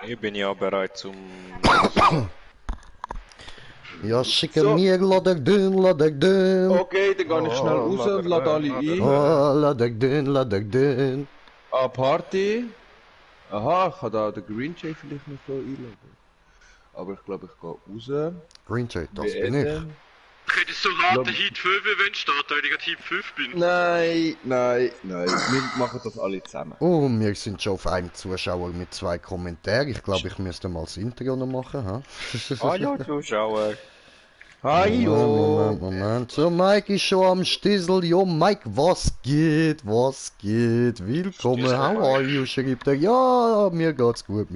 Ich bin ja bereit zum... Ja, schicken mir, laat ik doen. Okay, dann gehe ich schnell raus und lade alle ein. Oh, laat ik doen. Ah, Party. Aha, ich kann da den Green Jay vielleicht noch so einladen. Aber ich glaube, ich gehe raus. Green Jay, das bin ich. Beenden. Könntest du raten, Heat 5 Event starten, weil ich gerade Heat 5 bin? Nein. Wir machen das alle zusammen. Oh, wir sind schon auf einem Zuschauer mit 2 Kommentaren. Ich glaube, ich müsste mal das Intro noch machen. Ha? Hallo Zuschauer. Hallo. Moment. So, Mike ist schon am Stissel. Jo, Mike, was geht? Willkommen, how are you? Schreibt er. Ja, mir geht's gut,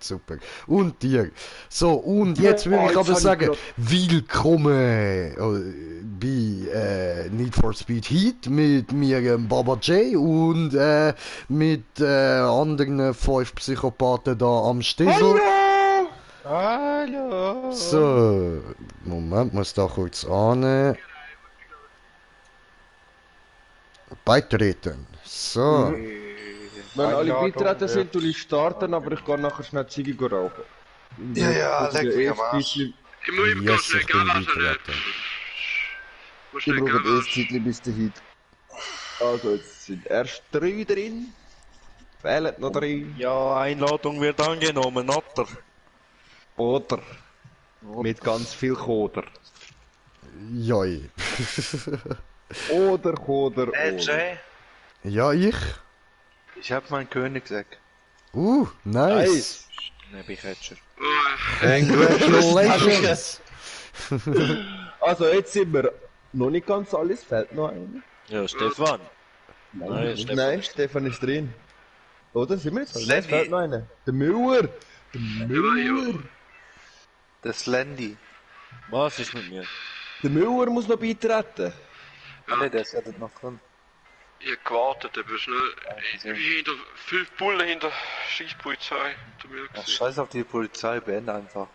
super. Und dir? So, und jetzt will ich aber sagen, willkommen bei Need for Speed Heat mit mir, Baba J, und mit anderen 5 Psychopathen da am Stissel. Hallo. So, Moment, muss da kurz annehmen. Beitreten. So. Wenn alle beitreten sind, tue ich starten, aber ich gehe nachher schnell Ziggy rauchen. Ja, leck mich am Arsch. Ich muss ihm ganz schnell Garage beitreten. Muss Ich schnell brauche Garage. das Zeitchen bis dahin. Also, jetzt sind erst 3 drin. Fehlen noch 3. Ja, Einladung wird angenommen, oder? Oder. Mit ganz viel Koder. Joi. Oder Koder. Jay, Ja, ich. ich hab meinen Königsegg. Nice. Nebenkätscher. Congratulations. Also, jetzt sind wir noch nicht ganz alles. Fehlt noch einer. Ja, Stefan. Nein, Stefan ist drin. Oder? Sind wir jetzt? Lenny. Nein, es fehlt noch einer. Der Müller. Das Landy. Was ist mit mir? Der Müller muss noch beitreten. Ne, der ist ja dort noch drin. Ich hab gewartet, aber schnell. Wie hinter 5 Bullen hinter Schießpolizei. Ach, scheiß auf die Polizei, beende einfach.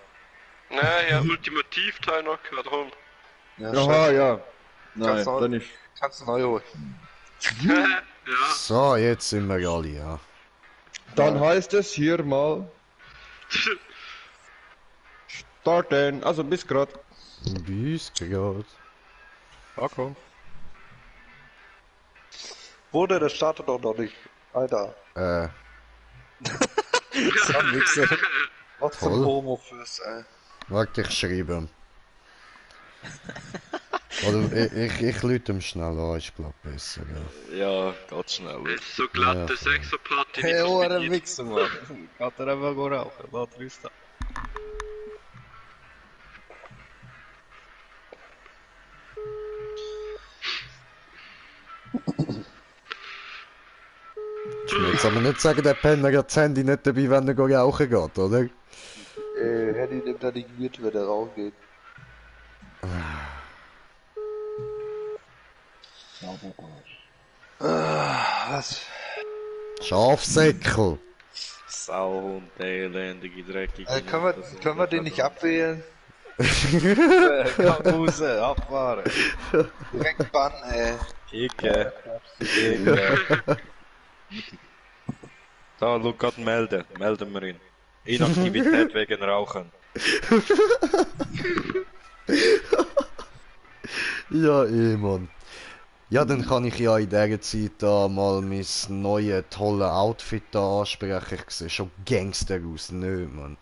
Nein, ja, Ultimativteil noch gehört rum. Ja, Aha, ja. Nein, Kannst du- dann ist... Kannst du neu holen. Ja. So, jetzt sind wir alle, ja. Dann heißt es hier mal... Starten. Also, bis grad. Bis grad. Okay. Bruder, das startet doch noch nicht. Alter. Wichser. Was für ein Voll. Homo-Fürs, ey. Warte, ich schreibe. Oder ich lüte ihm schnell an, ich glaube besser, ja. Ja, geht schnell. Es ist so glatte Ja, Sechserparty. Hey, nicht oh, so ein mit Wichser, Mann. Geht er einfach rauchen, lass Rüster. Ich will jetzt aber nicht sagen, der Penner hat das Handy nicht dabei, wenn er rauchen geht, oder? Handy nimmt er nicht mit, wenn er rausgeht. Was? Schafsäckel. Sauhund, elendige, dreckige. Können wir den nicht abwählen? Komm raus, abfahren. Direkt Bann, ey. Icke. Da, Lukas, melden wir ihn. Inaktivität wegen Rauchen. Ja, Mann. Ja, dann kann ich ja in dieser Zeit da mal mein neues, tolles Outfit da ansprechen. Ich sehe schon Gangster aus, nö, Mann.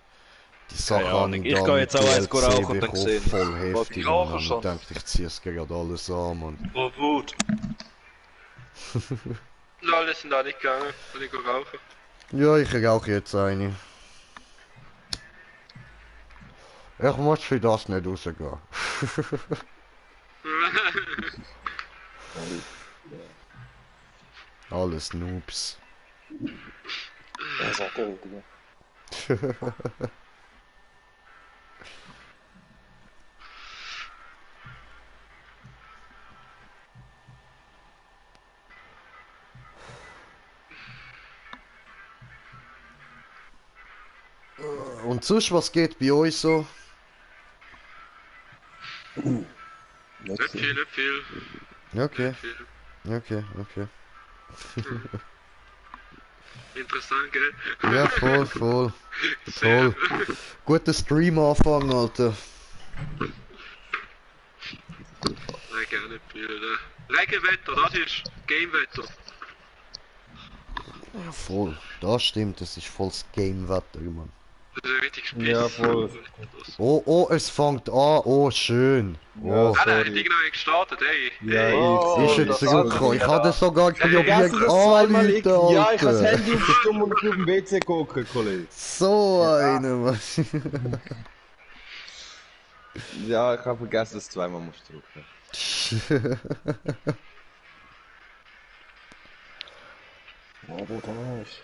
Die Sache Keine habe Ahnung, ich ich da gehe mit jetzt auch eins DLC rauchen und dann bekommen, sehen. voll Was, heftig, ich rauche Mann. Ich schon? denke, ich ziehe es gerade alles an, Mann. Oh, gut. Alle sind alle gegangen, weil ich rauchen. Ja, ich rauche jetzt eine. Ich muss für das nicht rausgehen. Alles Noobs. Er sagt der Richtige. Und sonst, was geht bei euch so? Nicht viel. Okay, Viel. okay. Interessant, gell? Ja, voll, voll. Toll. Guter Stream-Anfang, Alter. Nein, gerne Bilder. Regenwetter, das ist Gamewetter. Ja, voll. Das stimmt, das ist volles Game-Wetter, Mann. Das ist richtig Spiel. Ja, voll. Oh, oh, es fängt an. Oh, schön. Oh. Ah, nein, die genau gestartet, ey. Ja, Hey. Ist jetzt zurückgekommen. Ich hatte sogar probiert Alter. anzurufen, Ja, ich habe das Alter. Handy aufgestimmt und auf dem WC gucken, Kollege. So eine, Mann. Ja, ich habe vergessen, dass du zweimal musst drücken. Ja, du da ist.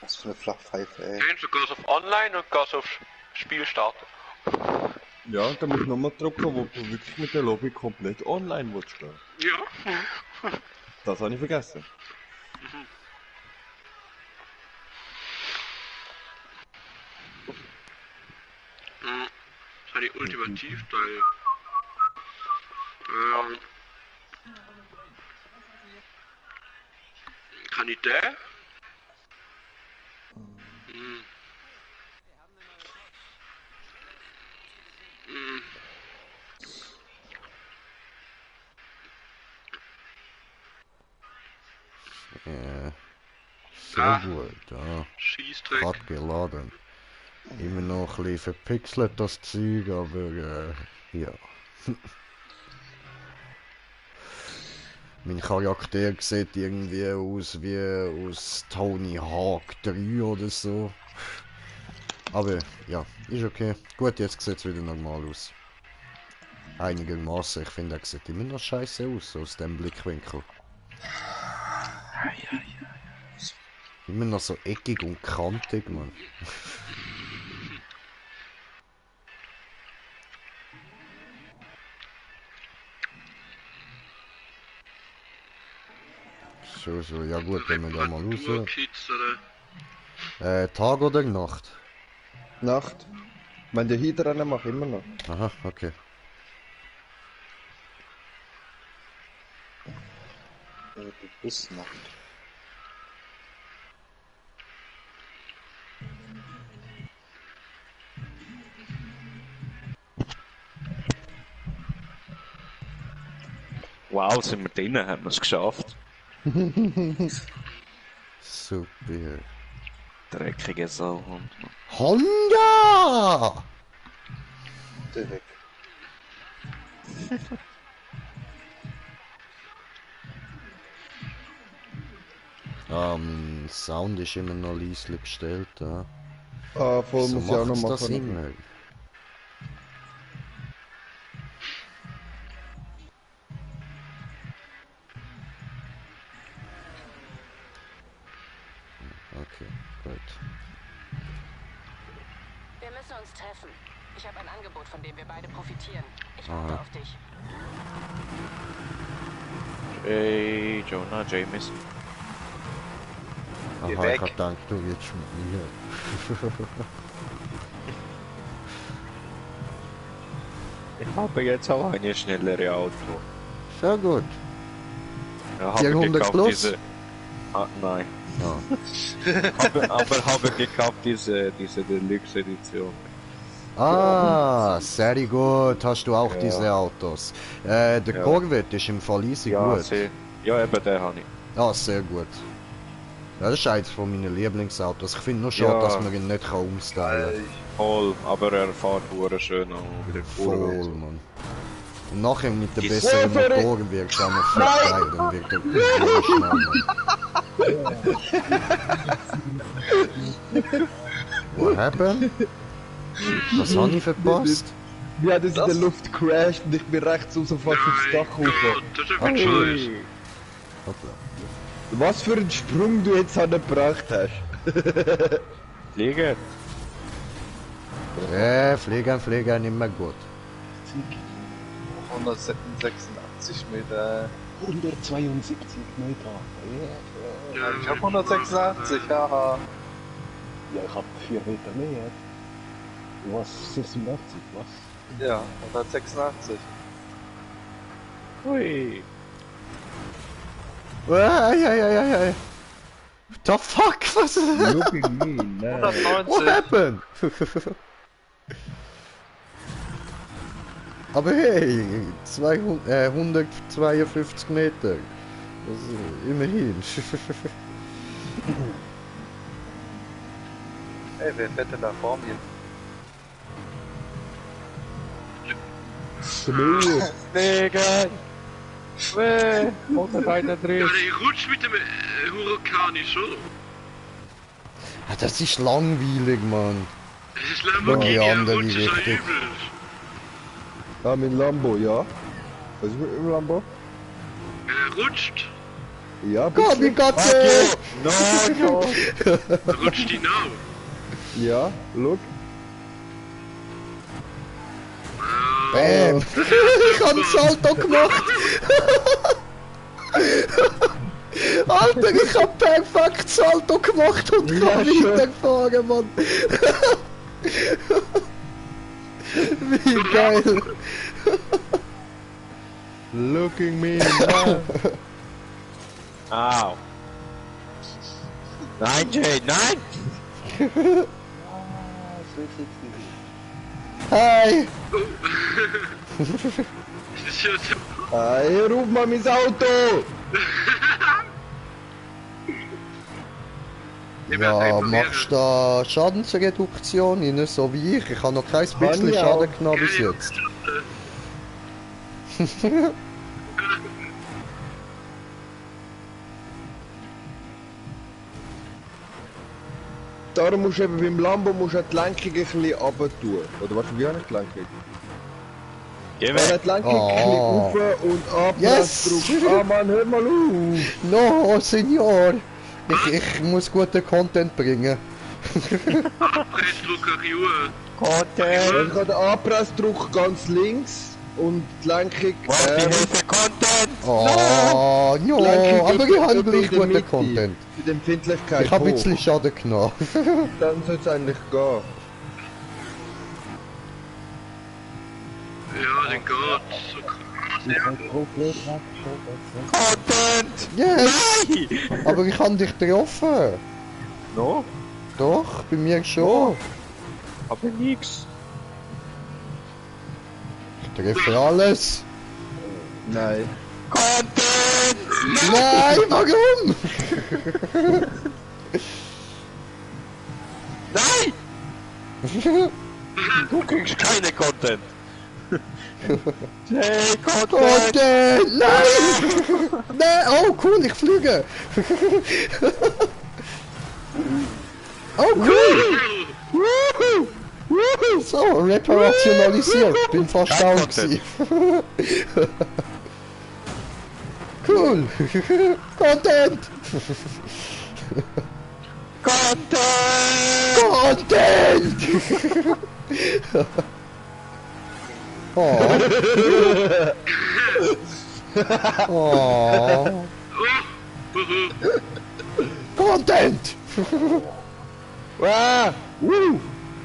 Was für eine Flachpfeife, ey. Kennst du, gehst auf Online und gehst auf Spiel starten. Ja, und dann musst du nochmal drücken, wo du wirklich mit der Lobby komplett online willst gehen. Ja. Das habe ich vergessen. Das habe ich ultimativ geil. Kann ich den? Ja. Sehr Ah. gut, ja. Schießdreck. Hat geladen. Immer noch ein bisschen verpixelt das Zeug, aber ja. Mein Charakter sieht irgendwie aus wie aus Tony Hawk 3 oder so. Aber ja, ist okay. Gut, jetzt sieht es wieder normal aus. Einigermaßen. Ich finde, er sieht immer noch scheiße aus, aus dem Blickwinkel. Immer noch so eckig und kantig, Mann. So, so, ja gut, wenn wir da mal raus. Kids, oder? Tag oder Nacht? Nacht. Wenn der hier dran macht, immer noch. Aha, okay. Du bist Nacht. Wow, sind wir drinnen, haben wir es geschafft. Super. Dreckige Sauhund. Honda! Direkt. Mein Sound ist immer noch leise gestellt, ja. Ah, voll So muss ich auch noch macht's das machen. immer. Okay, gut. Wir müssen uns treffen. Ich habe ein Angebot, von dem wir beide profitieren. Ich Aha. warte auf dich. Hey, Jonah Jameson. Aha, ich weg. hab gedacht, du willst mit mir. Ich habe jetzt auch eine schnellere Auto. Sehr gut. Ja, habe 400 gekauft plus? diese. Ah, nein. Ja. aber habe gekauft diese Deluxe Edition. Ah, sehr gut. Hast du auch Ja. diese Autos? Der Ja. Corvette ist im Fall easy Ja, gut. ja, eben den habe ich. Ah, sehr gut. Ja, das ist eins von meinen Lieblingsautos. Ich finde nur schade, Ja. dass man ihn nicht umstylen kann. Voll, aber er fährt hure schön und wieder Voll, cool. Mann. Und nachher mit den Die besseren Surferin- Motoren wirkt er auch noch viel geil. Dann wird er schnell, Mann. What happened? Was habe ich verpasst? Wie hat es in der Luft crasht und ich bin rechts raus und fast aufs Dach Gott, rauf. das ist einfach scheiße. Hoppla. Was für einen Sprung du jetzt gebracht hast. Fliegen? Fliegen, immer gut. 186 Meter. 172 Meter. Ja, ich hab 186, haha. Ja, ich hab 4 Meter mehr. Du warst 86, was? Ja, 186. Hui. Ja. The fuck? Was? Looking me, nein. What 190. happened? Aber hey, 152 Meter. Das ist immerhin. Ey, wer fährt denn da vor mir? Smooth. Wegen! Weh! 131! Ja, der rutscht mit dem Huracan ist, oder? Ah, das ist langweilig, Mann. Das ist Lamborghini, Ja, die der andere rutscht ist ein Richtung. übel. Ah, mein Lambo, ja. Was ist mit dem Lambo? Er rutscht. Ja, Gott, wie Gott No, no. Er rutscht hinaus. Ja, look. Bam! Ich hab ein Salto gemacht! Alter, ich hab perfekt Salto gemacht und kann weitergefahren, Mann! Wie geil! Looking me now. Au! Nein, Jay, nein! Hi! Das ist ja so. Hey, ruf mal mein Auto! Ja, machst du da Schadensreduktion rein, so wie ich? Ich habe noch kein bisschen ich Schaden auch. genommen bis jetzt. Darum musst du eben beim Lambo musst du die Lenkung ein bisschen runter tun. Oder warte, wie habe ich die Lenkung? Geh Wenn weg! die Lenkung ein bisschen Oh. rauf und ab, Yes! drückst. Ah Mann, hör mal auf! No, Senior! Ich muss guten Content bringen. Pressdruck an die Uhr. Content! Also ich habe den Anpressdruck ganz links und die Lenkung... Warte, Hilfe, Content! Oh, no, Lenkung aber ich habe etwa gleich in der guten Mitte. Content. Die Empfindlichkeit Ich habe ein hoch. bisschen Schaden genommen. Dann soll es eigentlich gehen. Ja, den geht's. So krass. Komplett weggeschoben. Content! Yes! Aber ich habe dich getroffen. No? Doch, bei mir schon. Aber nix! Ich treffe alles. Nein. Content! Nein, warum? Nein! Du kriegst keine Content! Hey, Content! Content! Nein! Nein! Oh, cool, ich fliege! Oh, cool! Woohoo! Woohoo! So, reparationalisiert. Bin fast Kein down gewesen. Cool! Content! Content! Content! Oh. Oh. Content! Ah,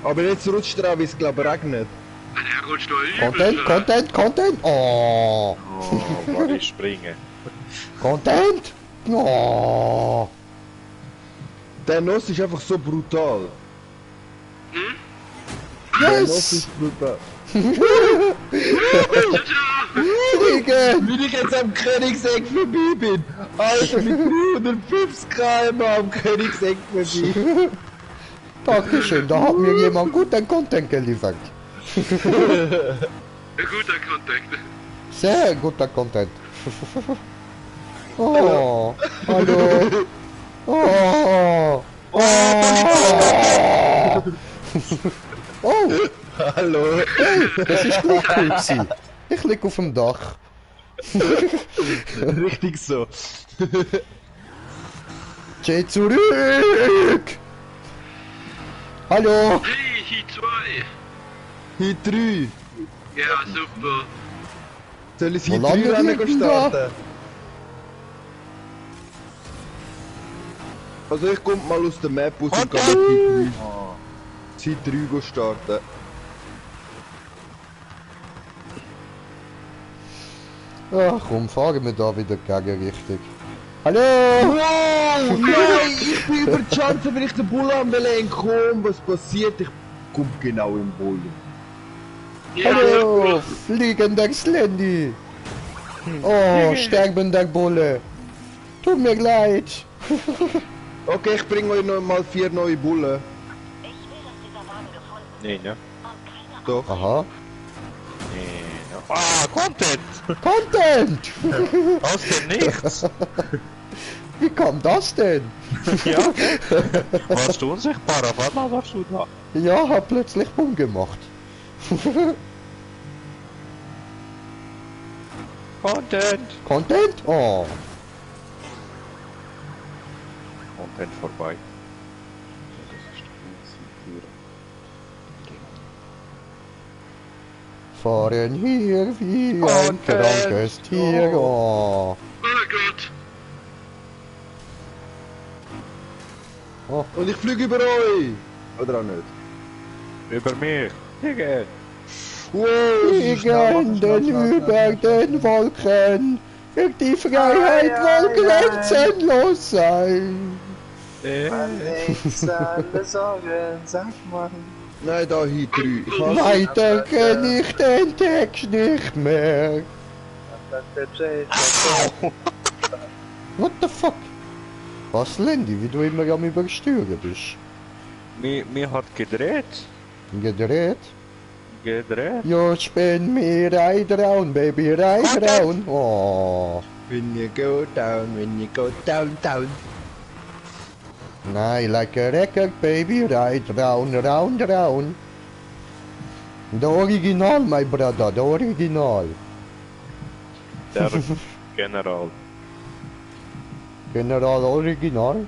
aber jetzt rutscht er an, wie es glaube regnet. Er rutscht noch übel. Content, Content, Content! Oh. Oh, war ich springen. Content! Oh. Der Nuss ist einfach so brutal. Der Nuss Yes! ist brutal. Fliegen! Wie ich jetzt am Königseck vorbei bin. Alter, mit 350 km am Königseck vorbei. Dankeschön, da hat mir jemand guten Content geliefert. Ein guter Kontakt. Sehr guter Content. Oh, hallo. Oh, oh. Oh, Hallo. hey, das ist gleich cool gewesen. Ich lieg auf dem Dach. Richtig so. Geh zurück! Hallo! Hey, hier 2. Hier 3. Ja, super. Soll ich Wo hier 3 landet ihr Rennen denn starten? Also ich komme mal aus der Map raus und gehe mit Zeit 3 starten. Ach komm, fahren wir da wieder gegen richtig. Hallo! Wow, nein, ich bin über die Chance, wenn ich den Bull am entkomme. Was passiert? Ich komme genau im Bull. Hallo! Fliegender Slendy! Oh, sterbender Bulle! Tut mir leid! Okay, ich bringe euch noch mal 4 neue Bullen. Nee, ne? Doch. Aha. Nee, ne? Ah, Content! Content! Aus dem Nichts! Wie kam das denn? Ja? Warst du unsichtbar? Auf einmal warst du da. Ja, hab plötzlich Bumm gemacht. Content! Content? Oh. Content vorbei. Fahren hier wie ein Content. krankes Tier. Oh. Oh Gott. Und ich fliege über euch! Oder auch nicht? Über mich! Digga! Wow! Fliegenden über den Wolken, für die Freiheit wohl grenzenlos sein. Verlängst alle Sorgen, sag mal. Nein, da hier 3. Ich hasse Weiter kenn ich den Text nicht mehr. What the fuck? Was, Lendi, wie du immer am Übersteuern bist? Mir hat gedreht. Gedreht? Gedreht. You spin me right round, baby, right round. Oh. When you go down, down. Nein, like a record, baby, right round, round, round. The original, my brother, the original. Der General. General Original?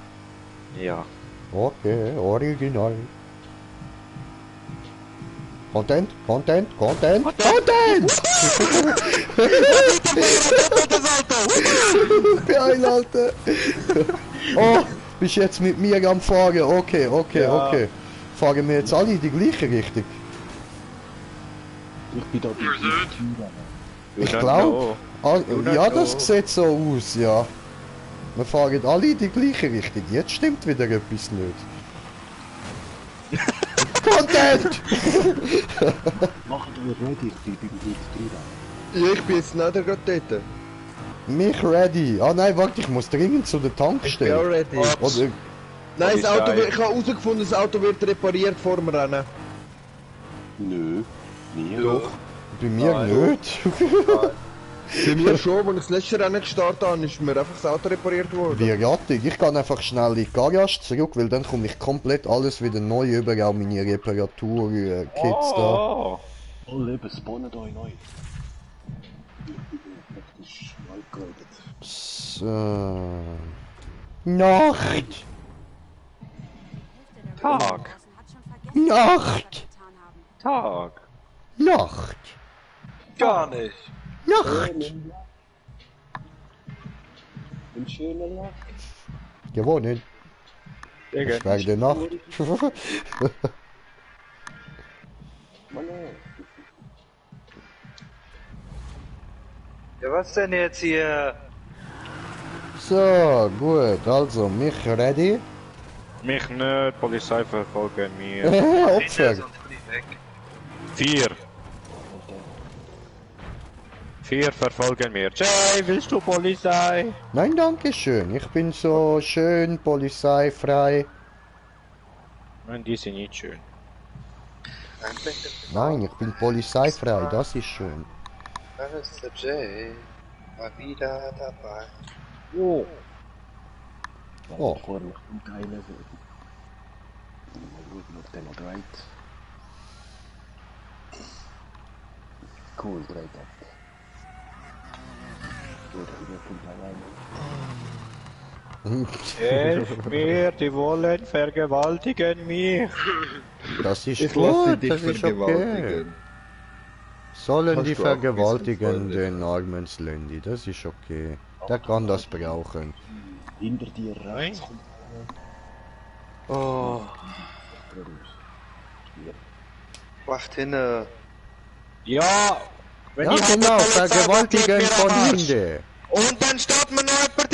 Ja. Okay, Original. Content, Content, Content, Content! Geil, Alter! Oh, bist jetzt mit mir am Fahren? Okay, okay, Ja. okay. Fahren wir jetzt alle in die gleiche Richtung? Ich bin da bei Ihr seht. Ich don't glaube. know. Ja, das sieht so aus, ja. Wir fahren alle in die gleiche Richtung. Jetzt stimmt wieder etwas nicht. Content! Machen wir ready, ich bin bei Ja, ich bin jetzt nicht gerade dort. Mich ready. Ah nein, warte, ich muss dringend zu der Ich bin auch Tankstelle. ready. Oder, Nein, das Auto Polizei. wird, ich habe herausgefunden, das Auto wird repariert vor dem Rennen. Nö, nie. Doch. bei mir Nein. nicht. Bei mir schon, als ich das letzte Rennen gestartet habe, ist mir einfach das Auto repariert worden. Wie rattig. Ich gehe einfach schnell in die Garage zurück, weil dann komme ich komplett alles wieder neu über, auch meine Reparatur-Kits da. Oh. Oh, eben, spawnen euch neu. Das ist neu gegradet. So. Nacht! Tag. Nacht! Tag. Nacht! Gar nicht. Nacht! Ein schöner Nacht. Gewonnen. Digga. Ich werde Nacht. Mann, Ja, was denn jetzt hier? So, gut, also mich ready. Mich nicht, Polizei verfolgen mir. Opfer. Sonst bin ich weg. 4. 4 verfolgen mir. Jay, willst du Polizei? Nein, danke schön. Ich bin so schön polizeifrei. Nein, die sind nicht schön. Nein, ich bin polizeifrei, das ist schön. Mr. J war wieder dabei. Oh. Oh. Vor mich umteilen. Mal schauen, ob der noch dreht. Cool, dreht ab. Oder wieder kommt allein. Helf mir, die wollen vergewaltigen mich. Das ist Ich lasse gut, dich das ist okay. vergewaltigen. Sollen Hast die du auch ein vergewaltigen, bisschen den armen Slendy, das ist okay. Der kann das brauchen. Hinter dir rechts kommt Oh, einer raus. wacht hinne. Ja, wenn Ja ich genau, Polizei vergewaltigen geht mir von am Arsch. hinten. Und dann steht mir noch jemand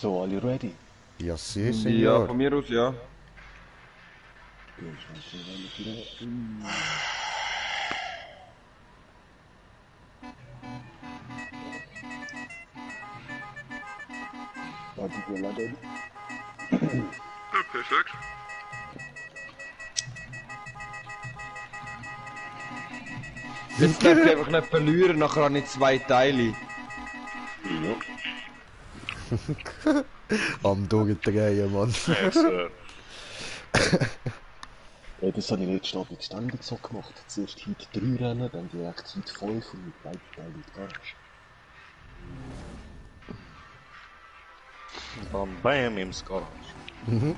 So, alle ready? Ja, sehr, Ja, Senor. von mir aus ja. Warte, wir laden. Ja, perfekt. Jetzt darf ich einfach nicht verlieren, nachher habe ich 2 Teile. Am Durchdrehen, Mann. Yes, Sir. Ja, das habe ich letztes Abend ständig so gemacht. Zuerst Heat 3 rennen, dann direkt Heat 5 und mit beiden Teilen in die Garage. Und dann bam im Garage.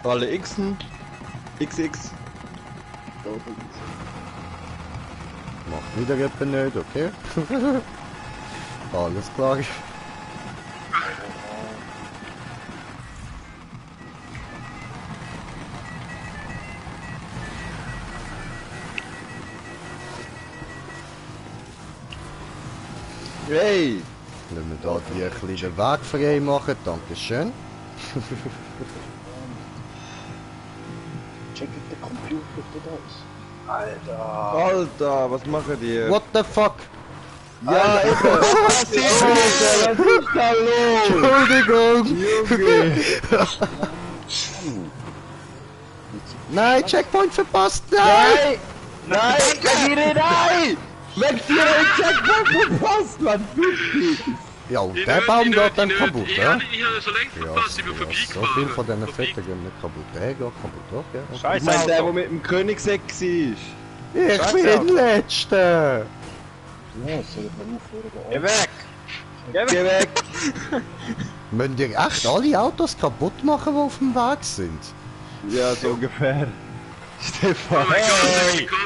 Alle Xen. XX. Macht wieder jemand nicht, okay? Alles klar. Hey! Wenn wir da die ein bisschen den Weg frei machen, dankeschön. Check den Computer, ob der da ist. Alter, was machen die? What the fuck? Ja, eben! Was ist da los? Entschuldigung! Junge! Nein, Checkpoint verpasst! Nein! Nein! Nein! Nein! Weg dir den Checkpoint verpasst, Mann! Ja, und der Baum geht dann kaputt, ja? Ich habe so längst verpasst, ich bin So viel vorbeigefahren. von diesen Fetten gehen nicht kaputt. Der geht kaputt, doch, ja. Okay. Ich Scheiß meine, der, Auto. der mit dem Königseck war. Ich Scheiße, bin Auto. Letzter! Ja, soll ich mal aufhören, da Geh weg! Geh weg! Müssen ihr echt alle Autos kaputt machen, die auf dem Weg sind? Ja, so ungefähr. Oh Stefan! mein Gott, Hey! ich komme.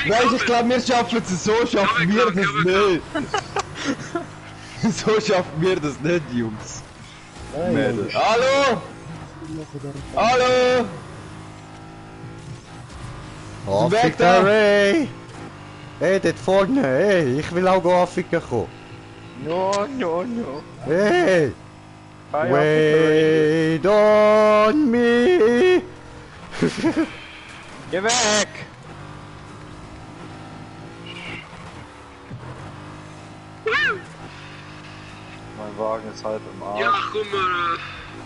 Hey, Weißt du, komm, ich glaube, wir schaffen es so, schaffen wir das nicht. So schaffen wir das nicht, Jungs. Mädels. Hallo! Hallo! Afrika, hey! Hey, dort vorne, hey, ich will auch go Afrika kommen. No, no, no. Hey! Hi, Wait on me! Geh weg! Mein Wagen ist halb im Arsch. Ja, komm mal.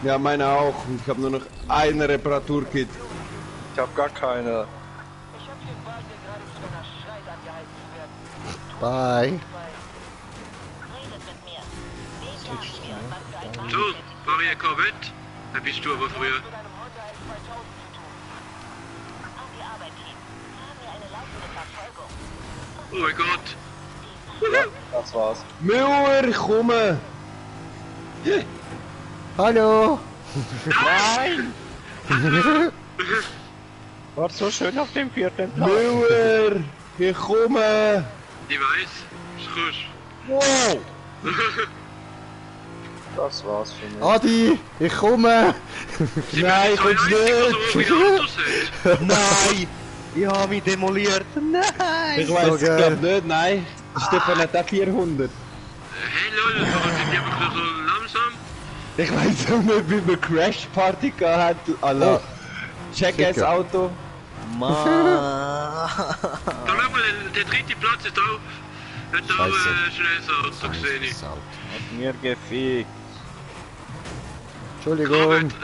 Ja, meine auch. Und ich habe nur noch ein Reparaturkit. Ich hab gar keine. Ich habe den Wagen, der gerade zu einer Schreit angehalten wird. Bye! Redet mit mir. Den sagen mir, was für ein Wagen So, fahr ich Corvette? Da bist du aber früher. mit einem Honda S2000 zu tun. An die Arbeit, Team. Haben wir eine laufende Verfolgung. Oh mein Gott. Das war's. Müller, ich komme! Hallo! Nein! War so schön auf dem 4. Platz. Müller, ich komme! Ich weiß. Ist frisch. Wow! Das war's für mich. Adi, ich komme! Nein, Zwei kommst einzige, nicht! die Autos hat. Nein! Ich hab mich demoliert. Nein! Ich weiß, So ich geil. glaube nicht, nein. Stefan hat auch 400. Hey Leute, warum sind die einfach so langsam? Ich weiß auch nicht, wie man Crash Party gehabt hat. Alter. Check das Sicher. Auto. Mann! Da schau mal, der dritte Platz ist auch. Hat auch Scheiße. schnelles Auto gesehen. Ich. Sau. Hat mir gefickt. Entschuldigung, Corvette.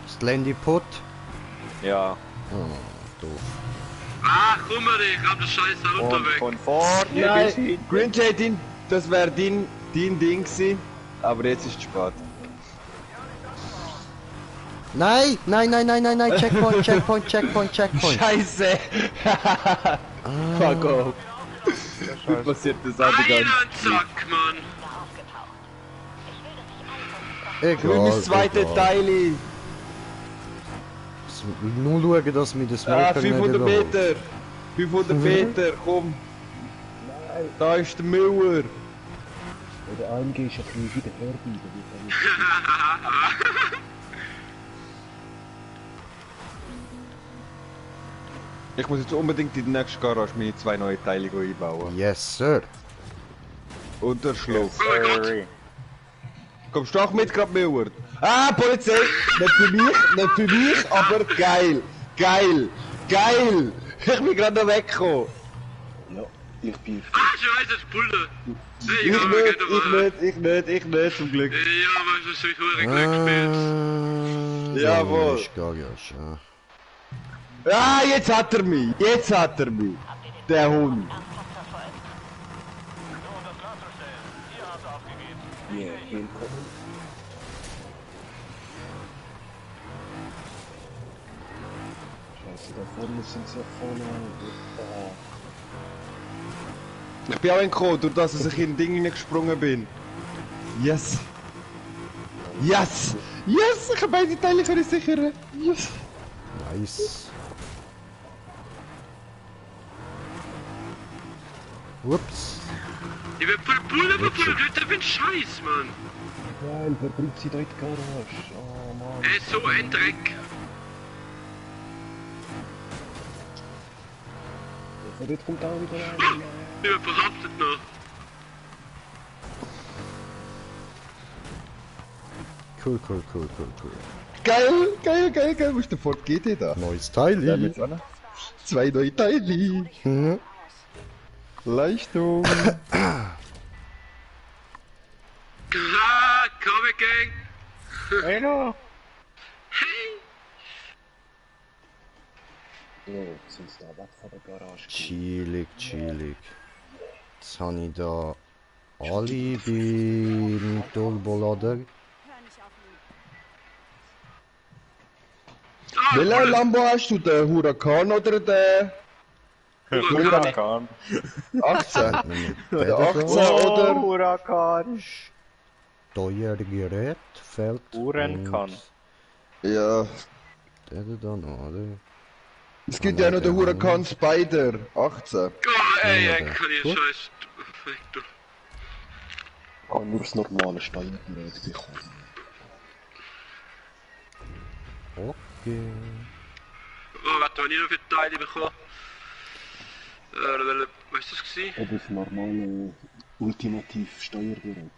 ist Landy Putt? Ja. Oh, doof. Ah, komm mal, ich hab das scheiß Auto Und weg. von vorne bis Nein, hinten. Green Jay, das wäre dein Ding gewesen. Aber jetzt ist es spät. Nein, nein, nein, nein, nein, nein, Checkpoint, Checkpoint, Checkpoint, Checkpoint. Scheiße! Fuck off. Wie passiert das auch die ganze Einen Zack, Mann. Egal, Grünes zweite egal. Teile. Nur schauen, dass wir das Ah, Smoker 500 nicht überholen. Meter. 500 Meter, komm. Da ist der Müller. Oder AMG ist ein bisschen wie der Herbie, der wird dann nicht. Ich muss jetzt unbedingt in die nächste Garage meine 2 neue Teile einbauen. Yes, sir. Und der Schluss. Oh mein Gott! Kommst du auch mit, grad Millward? Ah, Polizei! Nicht für mich, aber geil! Geil! Geil! Ich bin gerade noch weggekommen! Ja, ich bin. Ah, scheiße, das ist Bulle! Hey, egal, wir gehen doch Ich nicht, zum Glück. Ja, aber es ist so Glück gespielt. Jawohl. Ah, jetzt hat er mich! Der Hund! Ja, willkommen. Scheiße, da vorne sind sie ja voll. Ich bin auch entkommen, durch das ich in Ding gesprungen bin. Yes! Yes! Yes! Ich habe beide Teile können sichern! Yes! Nice. Ups. Ich bin voll Bulle verfolgt, Leute, ich bin scheiß, Mann! Geil, wer bringt sie da in die Garage? Oh Mann. Er ist so ein Dreck! Der Verrückt kommt auch wieder rein. Ich bin verhaftet noch! Cool. Geil! Wo ist der Ford GT da? Neues Teil. 2 neue Teile! Mhm. Leistung! Ah, Comic Gang! Hallo! Ja, sind sie da weg von der Garage? Chillig. Jetzt habe ich da alle beim Turbolader. Welcher Lambo hast du? Den Huracan oder den Huracan! 18? Der Der 18 oder? Huracan! Steuergerät fällt. Huracan! Ja. Der da noch, oder? Es gibt ja noch den Huracan Spider 18. Oh, ey, kann ich scheiß... Fick du. Ich habe nur das normale Steuergerät bekommen. Okay. Oh, warte, wenn ich noch für Teile bekommen. Was ist das gewesen? Oder das normale ultimativ Steuergerät.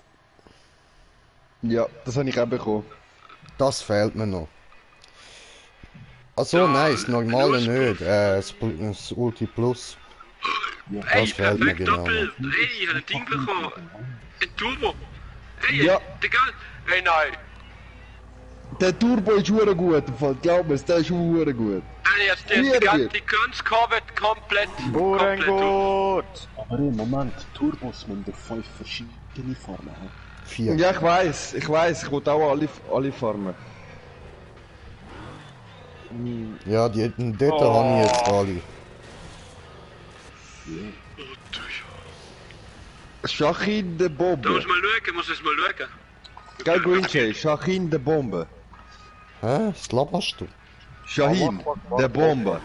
Ja, das habe ich auch bekommen. Das fehlt mir noch. Also nein, das normale nicht. Das Ulti Plus. Ja, Ey, Das fehlt mir perfekt, genau. doppelt! Ey, ich habe ein Ding bekommen! Ein Turbo! Ey, Ja. Digga! Ey, nein! Der Turbo ist hure gut, im Fall. Glaub mir, der ist hure gut. Ey, jetzt die ganze Corvette komplett durch. Hurengut! aber im Moment, Turbos müssen auf 5 verschiedene Farben haben. 4. Ja, ich weiß, ich wollte auch alle farmen. Ja, die dort habe ich jetzt alle. Shachin de Da Bombe. muss mal schauen, muss es mal schauen. Geil, Green Jay, Shachin de Bombe. Hä? Was laberst du? Shahin, der Bombe.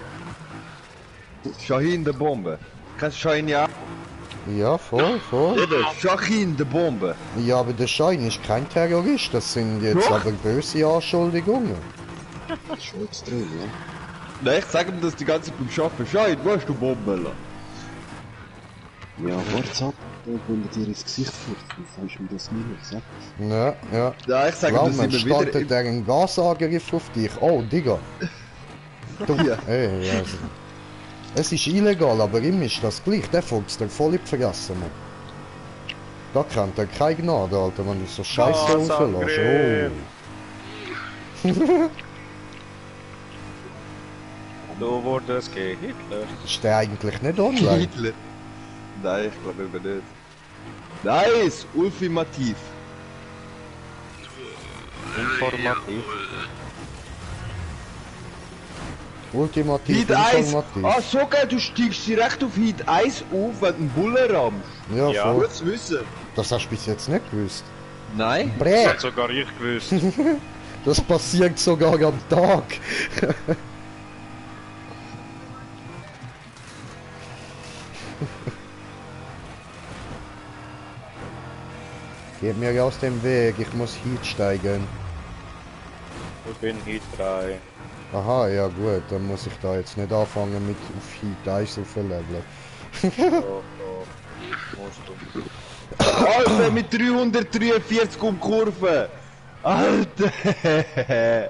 Shahin, der Bombe. Kennst du Shahin ja? Ja, voll. Eben, Shachin, der Bombe. Ja, aber der Schein ist kein Terrorist, das sind jetzt Doch. aber böse Anschuldigungen. Das ist schon extrem, ja. Nein, ich sage ihm das die ganze Zeit beim Schaffen. Shahin, wo hast du Bombe? Ja, warte ab, wenn er dir ins Gesicht fährt, dann sagst du mir das nie, sag das. Ja. Ja, ich sage ihm Glaub das mir, immer startet wieder. er einen Gasangriff auf dich. Oh, Digga. Du, Ja. ey, also. Es ist illegal, aber ihm ist das gleich. Der folgt dir voll in die Fresse, Mann. Da kennt er keine Gnade, Alter, wenn du so Scheiße rauslässt. Oh. Du wurdest gehitler. Ist der eigentlich nicht online? Hitler. Nein, ich glaube eben nicht. Nice, ultimativ. Informativ. Ultimativ Heat 1. informativ. Ah, so geil, du steigst direkt auf Heat 1 auf, wenn du einen Bullen rammst. Ja, Ja. voll. Gut zu wissen. Das hast du bis jetzt nicht gewusst. Nein. Das Brä, hat sogar ich gewusst. das passiert sogar am Tag. Geht mir aus dem Weg, ich muss Heat steigen. Ich bin Hit 3. Aha, ja gut, dann muss ich da jetzt nicht anfangen mit auf Heat 1 aufleveln. So, musst du. Alter, mit 343 um Kurve! Alter!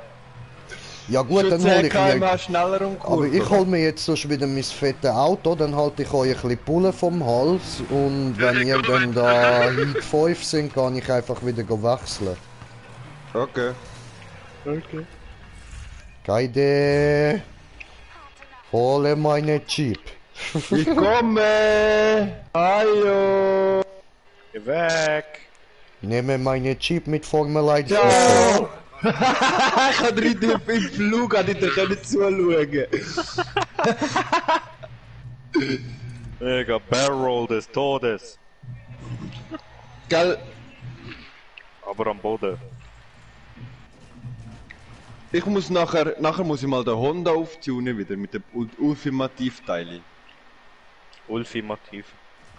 Ja gut, Schon dann 10 hole ich mir... km/h schneller um Kurve. Aber ich hole mir jetzt sonst wieder mein fettes Auto, dann halte ich euch ein bisschen Bullen vom Hals und wenn ihr dann da Heat 5 sind, kann ich einfach wieder wechseln. Okay. Okay. Keine Idee. Hole meine Jeep. Ich komme! Hallo! Geh weg! Nehme meine Jeep mit Formel 1 Ja! Auto. Ich kann 3 Typen im Flug, an die können zuschauen. Mega Barrel des Todes. Gell? Aber am Boden. Ich muss nachher muss ich mal den Honda auftunen wieder mit dem Ultimativ-Teil. Ultimativ.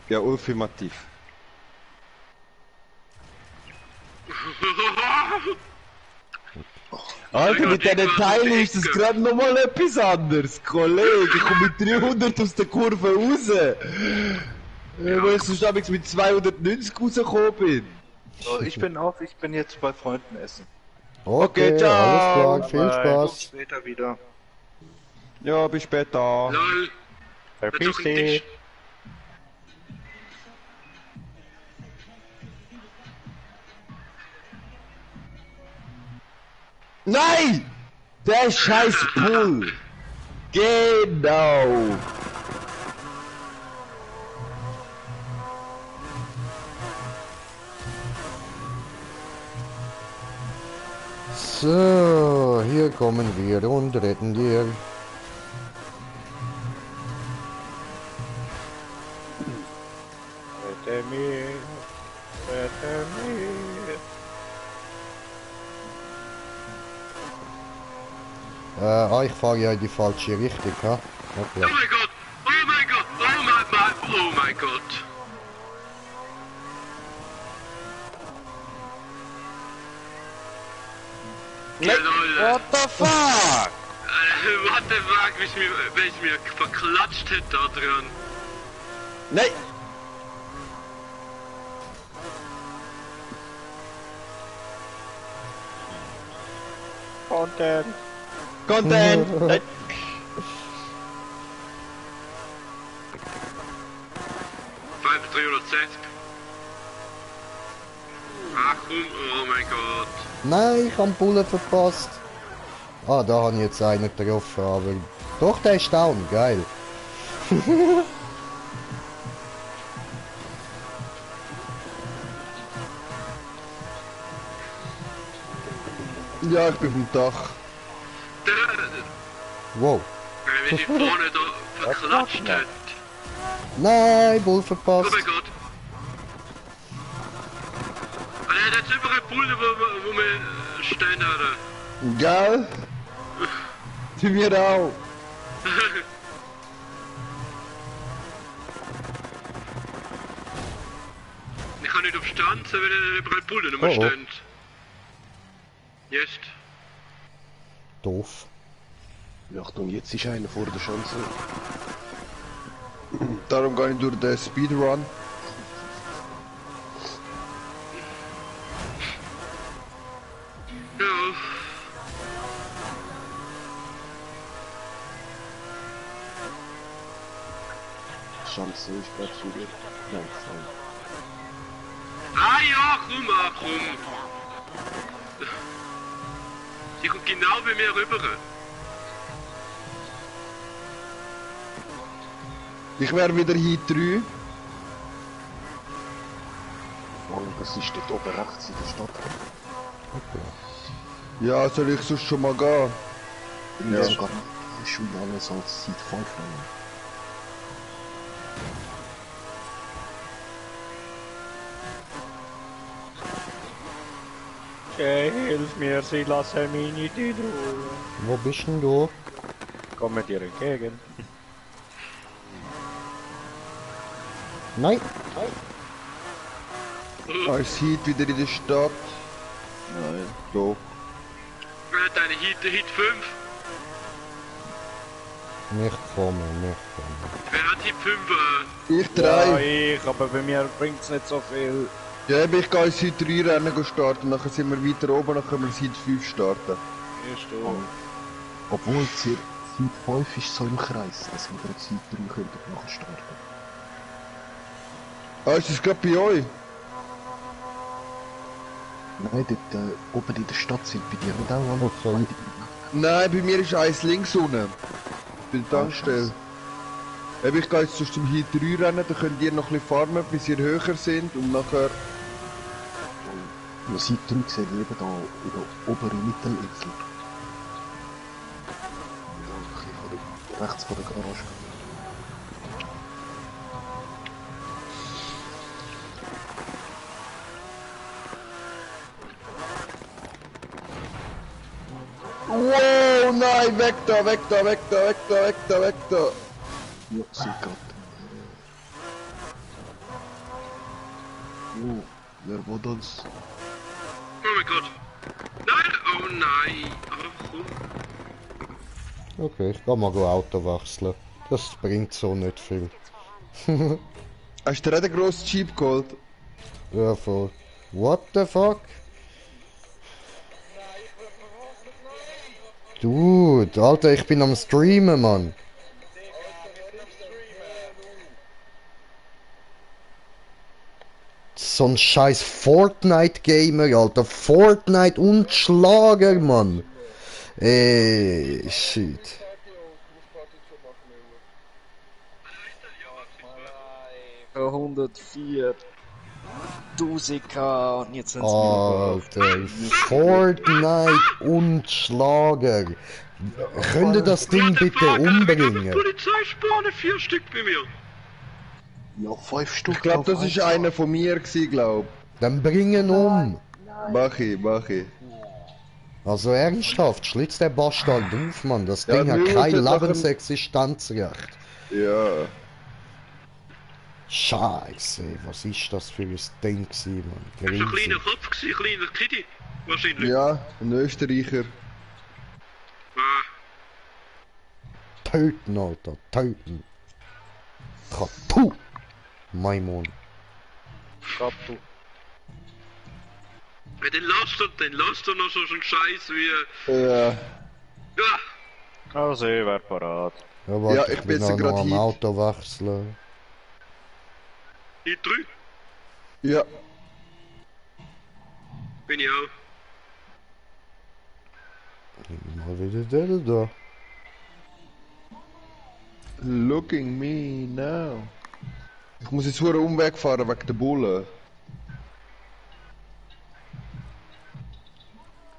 Ja, Ultimativ. Alter, mit diesen Teilen ist das gerade nochmal etwas anderes, Kollege. Ich komme mit 300 aus der Kurve raus. Weil ich sonst damals mit 290 rausgekommen bin. So, ich bin jetzt bei Freunden essen. Okay, ciao. alles klar, viel Bis Spaß. später wieder. Ja, bis später. Lol. Verpiss dich! Nein! Der scheiß Pool! Genau! So, hier kommen wir und retten dir. Rette mich! Rette mich! Ich fahre ja in die falsche Richtung, ha? Oh Okay. mein Gott! Oh mein Gott! Oh mein Gott! Ja, lol. What the fuck? What the fuck, wenn ich mir verklatscht hätte da dran. Nein! Content! Content! Nein! Pfeife 360. Ach komm, oh mein Gott. Nein, ich habe Bullen verpasst. Ah, da habe ich jetzt einen getroffen, aber... Doch, der ist down, geil. Ja, ich bin vom Dach. Wow. Wenn ich vorne da verklatscht hätte. Nein, Bull Oh verpasst. mein Gott. Alter, da ist überall Bullen, wo wir stehen haben. Geil? Zu mir auch. Ich kann nicht auf Stanzen, wenn überall Bullen Oh, oh. stehen. Jetzt. Doof. Achtung, jetzt ist einer vor der Schanze. Darum gehe ich durch den Speedrun. Ja. Schanze, ich bleib zu dir. Nein, nein. Ah ja, komm. Sie kommt genau bei mir rüber. Ich wäre wieder Heat 3. Oh, das ist dort oben rechts in der Stadt. Ja, soll ich sonst schon mal gehen? Ja. Sogar schon alles als Seed 5 nehmen. Hilf mir, sie lassen mich nicht in Ruhe. Wo bist denn du? Komme dir entgegen. Nein. Als Heat wieder in der Stadt. Nein, doch. Wer hat eine Hit 5? Nicht kommen. Wer hat die 5? Ich 3. Ja, ich, aber bei mir bringt's nicht so viel. Ja, eben, ich gehe ins Hit 3 Rennen starten, nachher sind wir weiter oben, dann können wir ins Hit 5 starten. Ist du. Obwohl Seed 5 ist so im Kreis, dass wir jetzt Seed 3 könnten nachher starten. Ah, ist das gerade bei euch? Nein, dort oben in der Stadt sind bei dir nicht auch alle. Oh, sorry. Nein, bei mir ist eins links unten. Bei der Tankstelle. Eben, ich gehe jetzt zum Hit 3 Rennen, dann könnt ihr noch ein bisschen farmen, bis ihr höher sind und nachher... Ja, Seed 3 sehen wir eben da in der oberen Mittelinsel. Ja, ein bisschen rechts von der Garage. Wow, nein, weg da! Ja, Seed gerade. Oh, wer war das? Oh mein Gott. Nein, oh nein. Ach komm. Okay, ich geh mal Auto wechseln. Das bringt so nicht viel. Hast du dir den grossen Jeep geholt? Ja, voll. What the fuck? Dude, Alter, ich bin am Streamen, Mann. So ein scheiß Fortnite-Gamer, Alter. Fortnite und Schlager, Mann. Shit. Ja, 104. 1000k und jetzt sind es Alter, Fortnite und Schlager. Könnt ihr das Ding bitte umbringen? Polizeispurne, 4 Stück bei mir. Ja, 5 Stück. Ich glaube, das auf ist einmal. einer von mir gewesen, glaub. Dann bringen um. Mach ich. Also ernsthaft, schlitzt der Bastard auf, Mann. Das Ja, Ding hat wir kein müssen nachher- Lebensexistenzrecht. Ja. Scheiße, was ist das für ein Ding gewesen, Mann? Das war ein Riesig. kleiner Kopf, ein kleiner Kitty. Wahrscheinlich. Ja, ein Österreicher. Ah, Töten, Alter, töten. Puh! Maimon. Kapu. ja, den lasst er noch so einen Scheiß wie. Ja. Ja, Also, ich wär parat. Ja, warte, Ja, ich ich bin bin jetzt auch grad noch am hier. Auto wechseln. die 3 Ja. bin ich auch. Mal wieder der da. Looking me now. Ich muss jetzt vor einen Umweg fahren wegen der Bullen.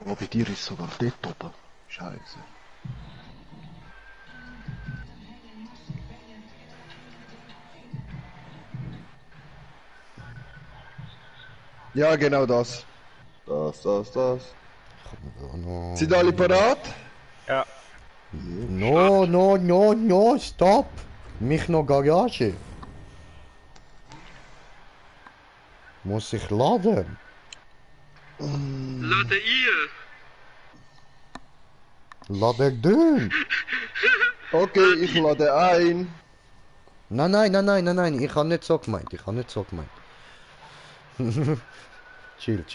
Oh, bei dir ist sogar dort oben. Scheiße. Ja, genau das. Das. Oh, no. Sind alle parat? Ja. No, stop! Mich noch Garage. Muss ich laden? Lade ihr. Lade dünn! Okay, ich lade ein. Nein, ich habe nicht so gemeint, chill.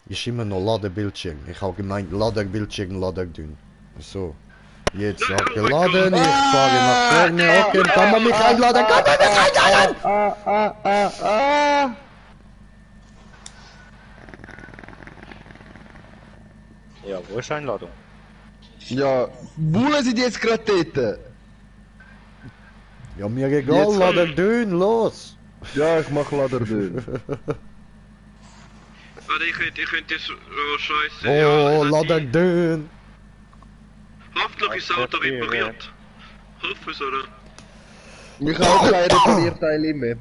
Ist immer noch Ladebildschirm. Ich habe gemeint, Ladebildschirm, Laderdünn. So. Jetzt abgeladen, ich fahre nach vorne, okay, kann man mich einladen, Ja, wo ist Einladung? Ja, Bullen sind jetzt gerade dort. Ja, mir egal, Jetzt- Laderdünn, los! Ja, ich mach Laderdünn. Warte, ich könnte das. Oh, Scheiße. Oh, ja, Laderdünn! Hoffentlich ist das Auto repariert. Hoffe es, oder? Ich habe auch kein Reparierteil immer.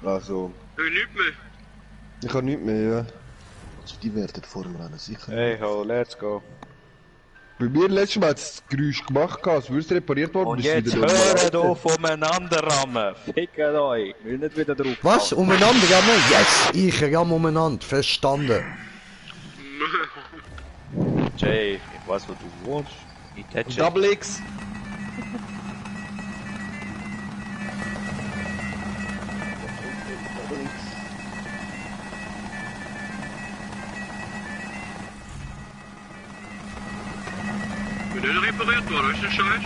Also, Nicht mehr. ich habe nichts mehr, ja. Also die werden vor dem Rennen sicher. Hey ho, let's go. Bei mir letztes Mal hat es das Geräusch gemacht, als würde es repariert worden. Und bis jetzt wieder hört auf umeinander rammen. Fickt euch. Will nicht wieder drauf. Was? Umeinander rammen? Yes! Ich ramm umeinander, verstanden. Jay, ich weiß, wo du wohnst. Ich tätsche. Double X. Bin nicht repariert worden, ist das Scheiß?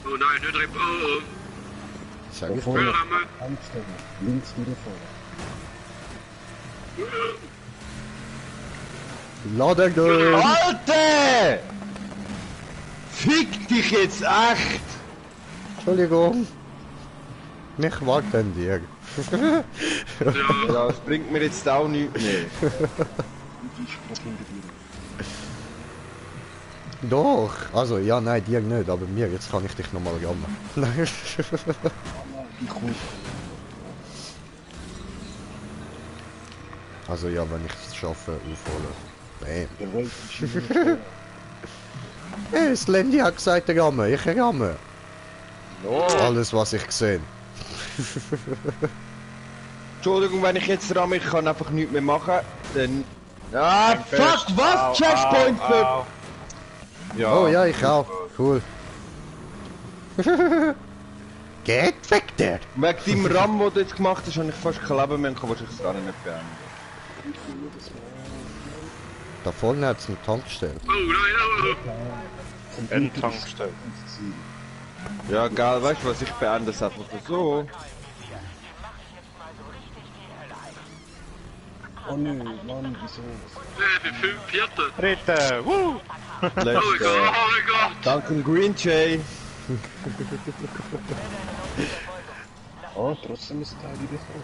Oh nein, nicht repariert. Oh, Sag ich oh. dir. Ölramme. Tankstelle. Links wieder vor. Laden gehen! Alter! Fick dich jetzt echt! Entschuldigung. Nicht warten dir. Ja, Ja, das bringt mir jetzt auch nichts mehr. Die ist gerade hinter dir. Doch. Also, ja, nein, dir nicht, aber mir, jetzt kann ich dich nochmal rammen. Nein. Die kommt. Also, ja, wenn ich es schaffe, aufholen. Bam. Der Welt ist nicht vor. Hey, das Lendi hat gesagt, rammen. Ich ramme. No. Alles, was ich sehe. Entschuldigung, wenn ich jetzt ramme, ich kann einfach nichts mehr machen, dann... Ah, fuck, was? Checkpoint für... Ja. Oh ja, ich auch. Cool. Geht weg der! Wegen deinem Ram, den du jetzt gemacht hast, habe ich fast kein Leben mehr und kann wahrscheinlich das gar nicht mehr beenden. Da vorne hat es eine Tankstelle. oh nein, oh. Endtankstelle. Ja, geil, weißt du was, ich beende es einfach so. Oh nö, Mann, wieso? Für 5 Viertel. Dritte, woo! Oh mein Gott, oh mein Gott. Danke Green Jay. Oh, trotzdem ist da wieder vor.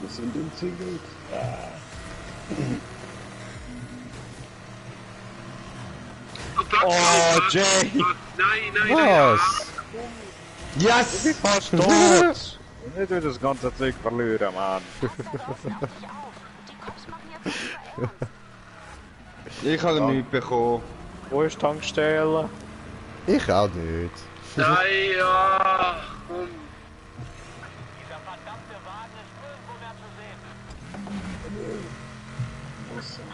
Wir sind umzingelt. Oh, Jay! Nein, nein, nein. Was? Yes! Fast tot! Nicht wieder das ganze Zeug verlieren, Mann. Ich habe nichts bekommen. Wo ist die Tankstelle? Ich auch nicht. Nein, ja. Komm.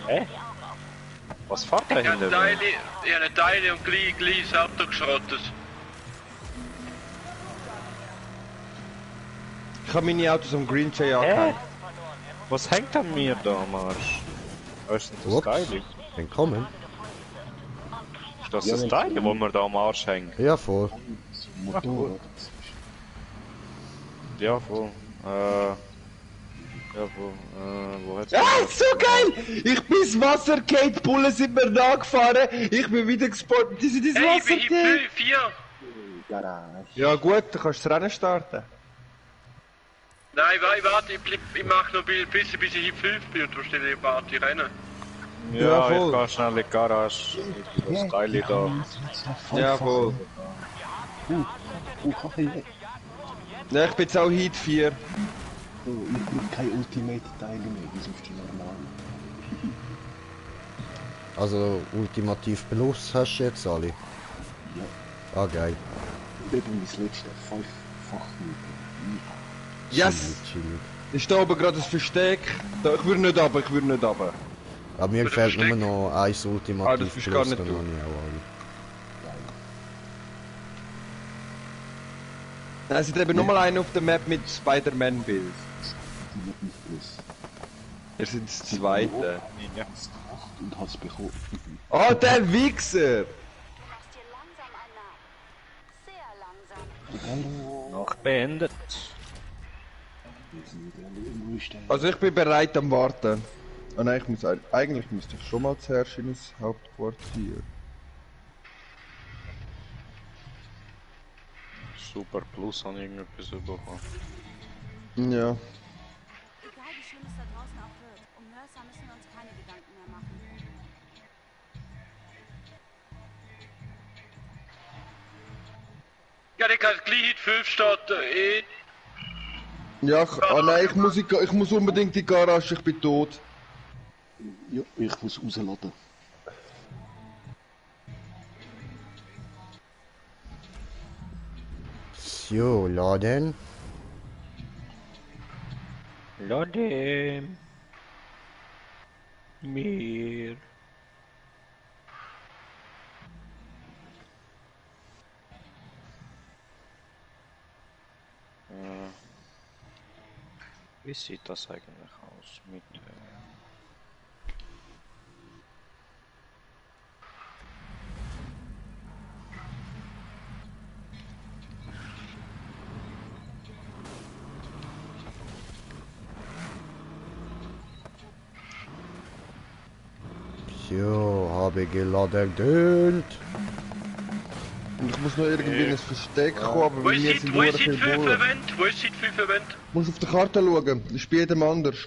Hä? Was fährt da Ich habe hinten? eine Teile und gleich das Auto geschrottet. Ich habe meine Autos am Green Jay angehängt. Was hängt an mir da am Arsch? Was ist denn das Ups. Teil? Willkommen. Ist das das Teil, wo wir da am Arsch hängen? Ja, voll. Motorrad. Ja, voll. Ja, voll. Wo hat's... Ah, so geil! Ich bin ins Wasser gefallen, die Bullen sind mir nachgefahren, ich bin wieder gespottet, die sind ins Hey, ich Wasser bin gefallen. 4. Garage. Ja gut, dann kannst du das Rennen starten. Nein, warte, ich mach noch bis ich Hip 5 bin und du stelle die Party rennen. Ja, Ja, ich voll. geh schnell in die Garage. Das Teil da. Ja, voll. Hey. Ja, ich bin jetzt auch Heat 4. Oh, ich brauche keine Ultimate-Teile mehr, die sind die normalen. Also, Ultimativ Plus hast du jetzt alle? Ja. Ah, geil. Eben mein letzte 5-fach Yes! Chillig. Ist da oben gerade ein Versteck? Da, ich würde nicht runter, ich würde nicht runter. Aber mir Oder fehlt nur Versteck. noch eins Ah, Ultimativ das bist Plus, gar nicht dann du. habe ich auch alle. Es ist eben nochmal einer auf der Map mit Spider-Man-Bild. Ultimativ Plus. Ihr seid das zweite. Ja. 8 und hat's bekommen. Oh, der Wichser! Machst dir langsam einen Namen. Sehr langsam. Noch beendet. Wir sind wieder irgendwo stehen. Also ich bin bereit am Warten. Ah nein, eigentlich müsste ich schon mal zuerst in das Hauptquartier. Super Plus habe ich irgendetwas bekommen. Ja. Egal wie schlimm es da draußen auch wird, um Mercer müssen wir uns keine Gedanken mehr machen. Ja, der kann gleich Hit 5 starten. Ja, ah nein, ich muss unbedingt in die Garage, ich bin tot. Ja, ich muss rausladen. So, laden. Lade. Mir. Wie sieht das eigentlich aus mit... So, habe geladen tönt. Und ich muss noch irgendwie in ein Versteck kommen, aber Wo bei ist mir die, sind wo nur ist die viele 5 Bullen. Event? Wo ist die 5 Event? Du musst auf der Karte schauen, das ist bei jedem anders.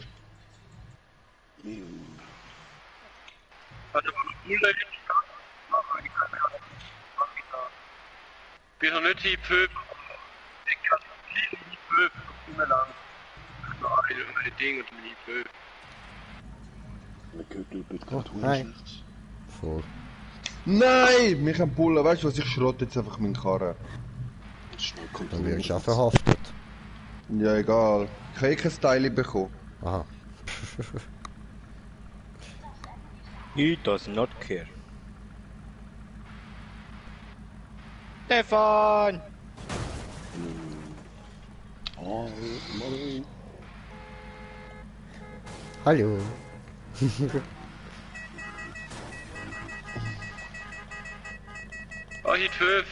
Also, Bulle bin noch nicht Hip 5. Ich kann nicht Hip 5 immer lang. Ein Ding und Hip 5. Der Köttel wird gerade Nein. schlecht. Voll. Nein! Mich haben Bullen, weißt du was, ich schrotte jetzt einfach meinen Karren. Schnell Dann kontrollieren. wirst du auch verhaftet. Ja, egal. Ich habe kein Teil bekommen. Aha. He does not care. Stefan! Oh, Mann. Hallo. Ah, Hit 5.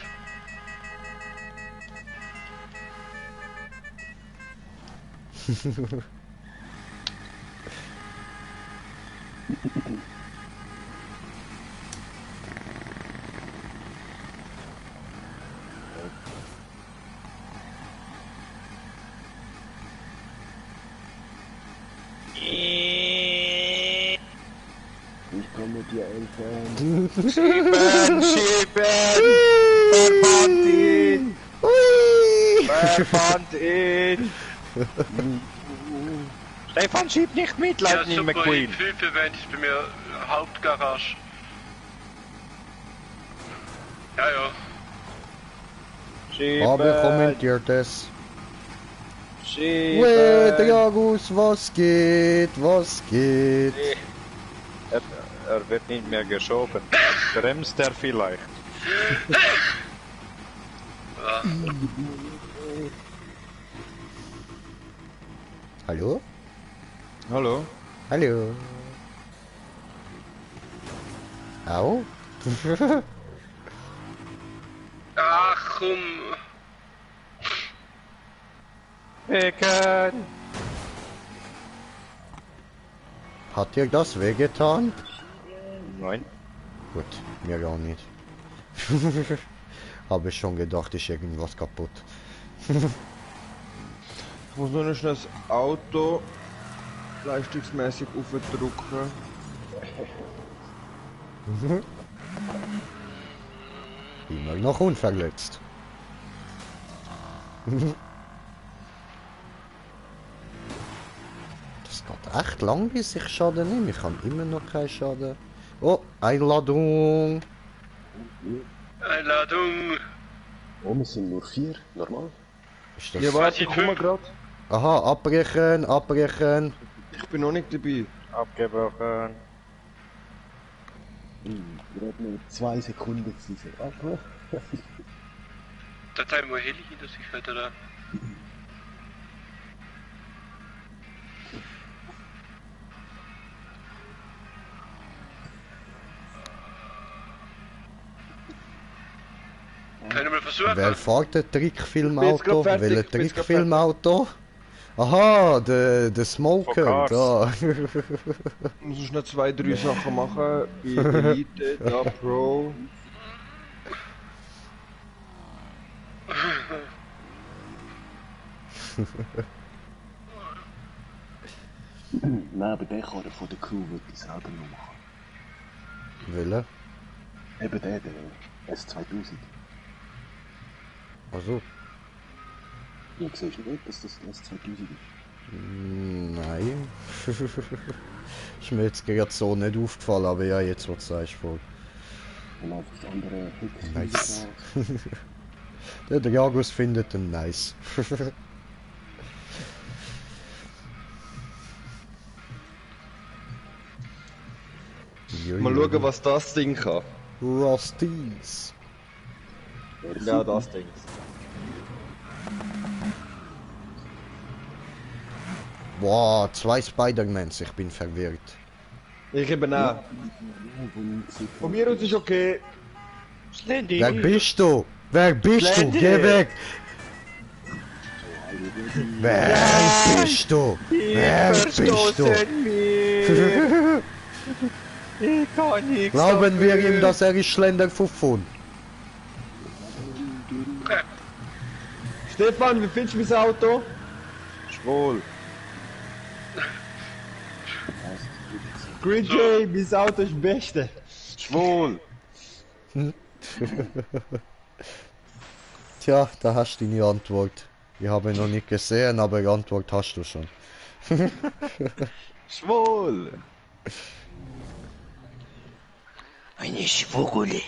Ich komme dir entfernt. Schieben! Verbannt ihn! Verbannt ihn! Stefan, schieb nicht mit, Ja, Lightning super, McQueen! Hit 5 Event ist bei mir Hauptgarage. Ja, ja. Schieben! Aber kommentiert es. Schieben! Wait, Jagus, was geht? Was geht? Er wird nicht mehr geschoben. Bremst er vielleicht? Hallo? Hallo? Hallo? Au? Ach komm. Wegen! Hat dir das wehgetan? Nein. Gut, mir gar nicht. Habe ich schon gedacht, ist irgendwas kaputt. Ich muss nur noch schnell das Auto leistungsmäßig aufdrücken. Immer noch unverletzt. Das geht echt lang, bis ich Schaden nehme. Ich habe immer noch keinen Schaden. Oh, Einladung. Einladung. Oh, wir sind nur 4, normal. Ist das... Ja, warte, ich Was, komme Hit 5? gerade. Aha, abbrechen, abbrechen. Ich bin noch nicht dabei. Abgebrochen. Gerade noch 2 Sekunden zu dieser Abwehr. Da haben wir Heli hinter sich, fährt er da. Können wir versuchen? Wer fährt ein Ich bin jetzt Trickfilmauto? grad fertig, Welches ich bin jetzt grad Trickfilmauto? Aha, der Smoker, da. Ich muss noch 2, 3 Sachen machen. Bei Elite, da Pro. Nein, aber der Karren von der Crew würde ich selber noch machen. Wille? Eben der S2000. Also, Du siehst nicht, dass das ein S2000 ist. nein. Ist mir jetzt gerade so nicht aufgefallen, aber ja, jetzt was du sagst, voll. Und einfach das andere Hütte. Nice. Der Dragus findet ihn nice. Mal schauen, was das Ding kann. Rusties. Ja, das Ding. Boah, 2 Spider-Mans, ich bin verwirrt. Ich eben auch. Von mir aus ist okay. Wer bist du? Wer bist du? Geh weg! Wer bist du? Wer bist du? Ich kann nichts. Glauben wir ihm, dass er ist Schlender Fuffun? Stefan, wie findest du mein Auto? Schwul. Green Jay, mein Auto ist das Beste. Schwul. Tja, da hast du deine Antwort. Ich habe noch nicht gesehen, aber die Antwort hast du schon. Schwul. Eine Schwuggeli.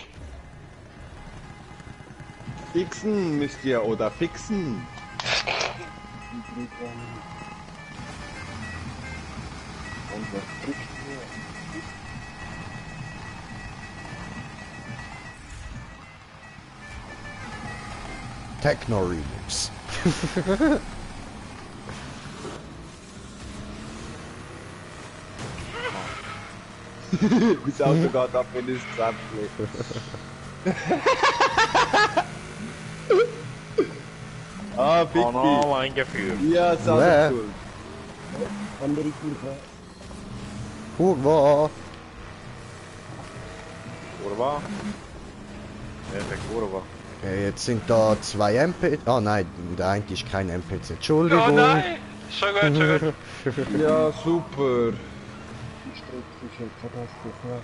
Fixen müsst ihr oder fixen. Und was kriegt ihr? Techno Remix. Mein Auto geht ab in das Zäpfchen. Ah, Big Kanal eingeführt. Ja, das Auto Ja. ist cool. Andere Kurve. Kurva. Kurva. Der Kurva. Okay, jetzt sind da 2 NPC. Ah nein, der eine ist kein NPC. Entschuldigung. Oh nein! Schon gut, schon gut. Ja, super. Die Strecke ist ja katastrophal.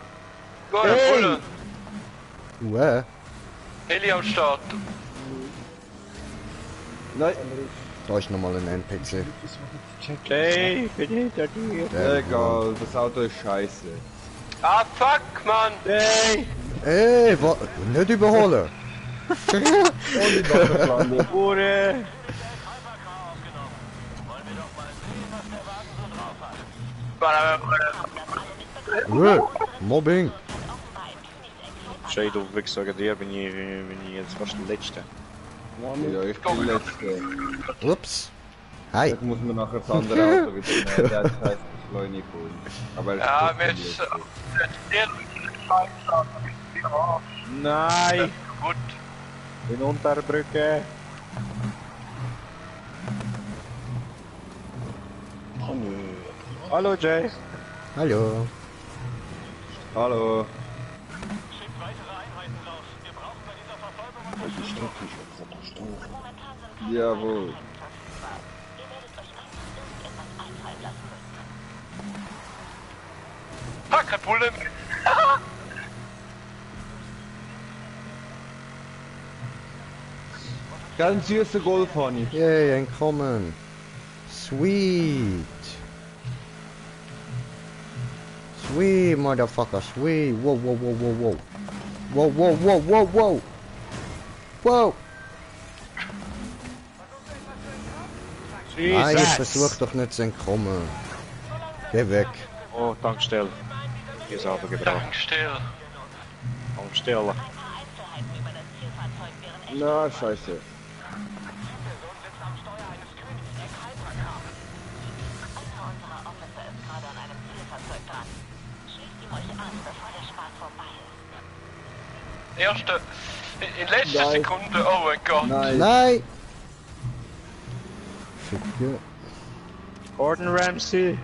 Gut, Hey! Bullen. Heli am Start. Nein, Da ist nochmal ein NPC. Hey, bin hinter dir. egal, das Auto ist scheiße. Ah, fuck, Mann! Hey! Ey, nicht überholen. Hure. Mobbing. Schei, du Wichser, dir bin ich jetzt fast der Letzte. Ja, ich bin letzte. Ups. Hi. Jetzt muss man nachher das andere Auto wieder nehmen. Der hat scheiß Beschleunigung. Aber Ja, ist mir ist Nein, gut. in Unterbrücke. Oh nö. Hallo Jay. Hallo. Hallo. Die Strecke ist ja Katastrophe. Jawohl. Fuck, kein Bullen! Ganz süßer Golf habe ich. Yay, entkommen. Sweet. Sweet, motherfucker, sweet. Wow, wow, wow, wow, wow. Wow, wow, wow, wow, wow. Wow. Nein, ich versuch doch nicht zu entkommen. Geh weg. Oh, Tankstelle. Hier ist aber gebraucht. Dank, still. Tankstelle. Na, scheiße. Erste. In letzter Nein. Sekunde, oh mein Gott. Nein. Nein. Ficke. Gordon Ramsay.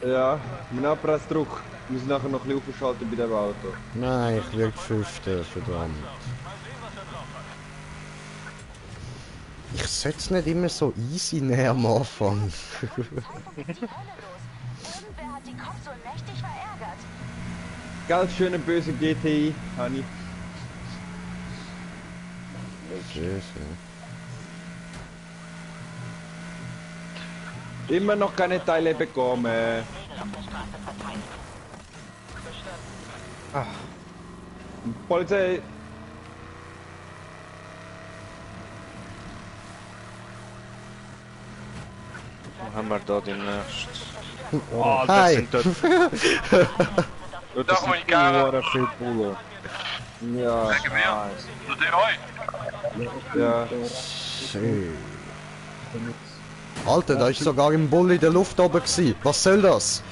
Ja, mein Abpressdruck. Ich muss nachher noch ein bisschen aufschalten bei dem Auto. Nein, ich werde Fünfter, verdammt. Ich setze nicht immer so easy näher am Anfang. Irgendwer hat die Kopfsohle mächtig verärgert. Ganz schöne böse GTI, Hani. Tschüss, Immer noch keine Teile bekommen. Polizei. Wo haben wir da den nächsten? ja. Oh, das Hi. sind dort. Ja, Doch, das mein sind Gara. viele Bullen. Ja, Wegen mir. nice. Nur der euch. Ja. Schön. Alter, da ist sogar ein Bull in der Luft oben gewesen. Was soll das?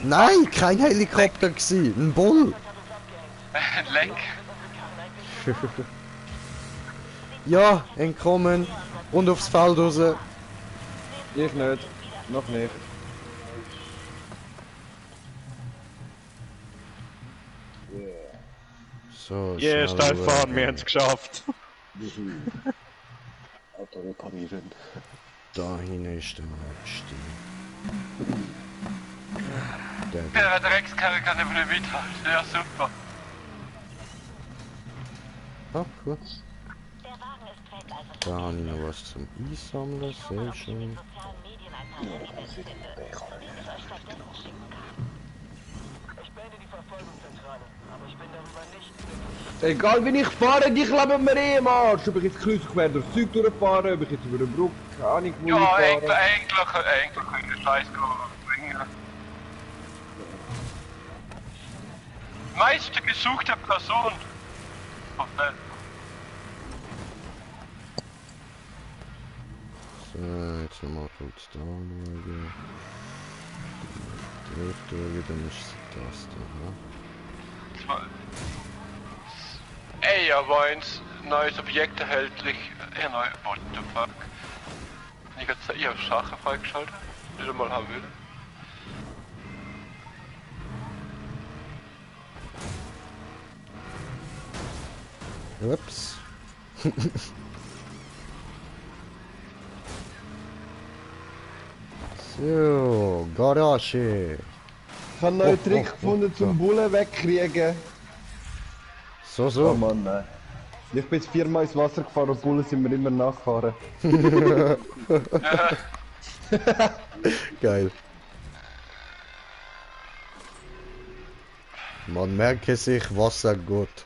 Nein, kein Helikopter gewesen. Ein Bull. Leck. Ja, entkommen. Und aufs Feld raus. Ich nicht. Noch nicht. So, Yeah, steil fahren, wir haben es geschafft. Auto reparieren. Da hinten ist der nächste. Der Der Dreckskarre kann eben nicht mithalten. Ja, super. Ah, gut. Der Wagen ist weg, also Da habe ich noch was zum Einsammeln. Sehr schön. sozialen Medien ein paar Hinweise findet, die ich euch stattdessen schicken kann. Ich beende die Verfolgungszentrale, aber ich bin darüber nicht glücklich. Egal wie ich fahre, die klappen mir eh am Arsch. Ob ich jetzt kreuzquer durchs Zeug durchfahre, ob ich jetzt über eine Brücke, keine Ahnung wo Ja, ich eigentlich fahre. können wir Scheiß bringen. Meiste gesuchte Person. Okay. So, jetzt nochmal kurz da schauen. Drückdrücken, dann ist es das da, ne? Ey, aber eins neues Objekt erhältlich. Ja, neu. What the fuck? Ich habe Sachen freigeschaltet, die du mal haben will. Ups. So, Garage. Ich habe einen neuen Trick gefunden, zum Bullen wegkriegen. So, Oh so. Mann, nein. Ich bin jetzt 4-mal ins Wasser gefahren und Bullen sind mir immer nachgefahren. Geil. Man merke sich, Wasser gut.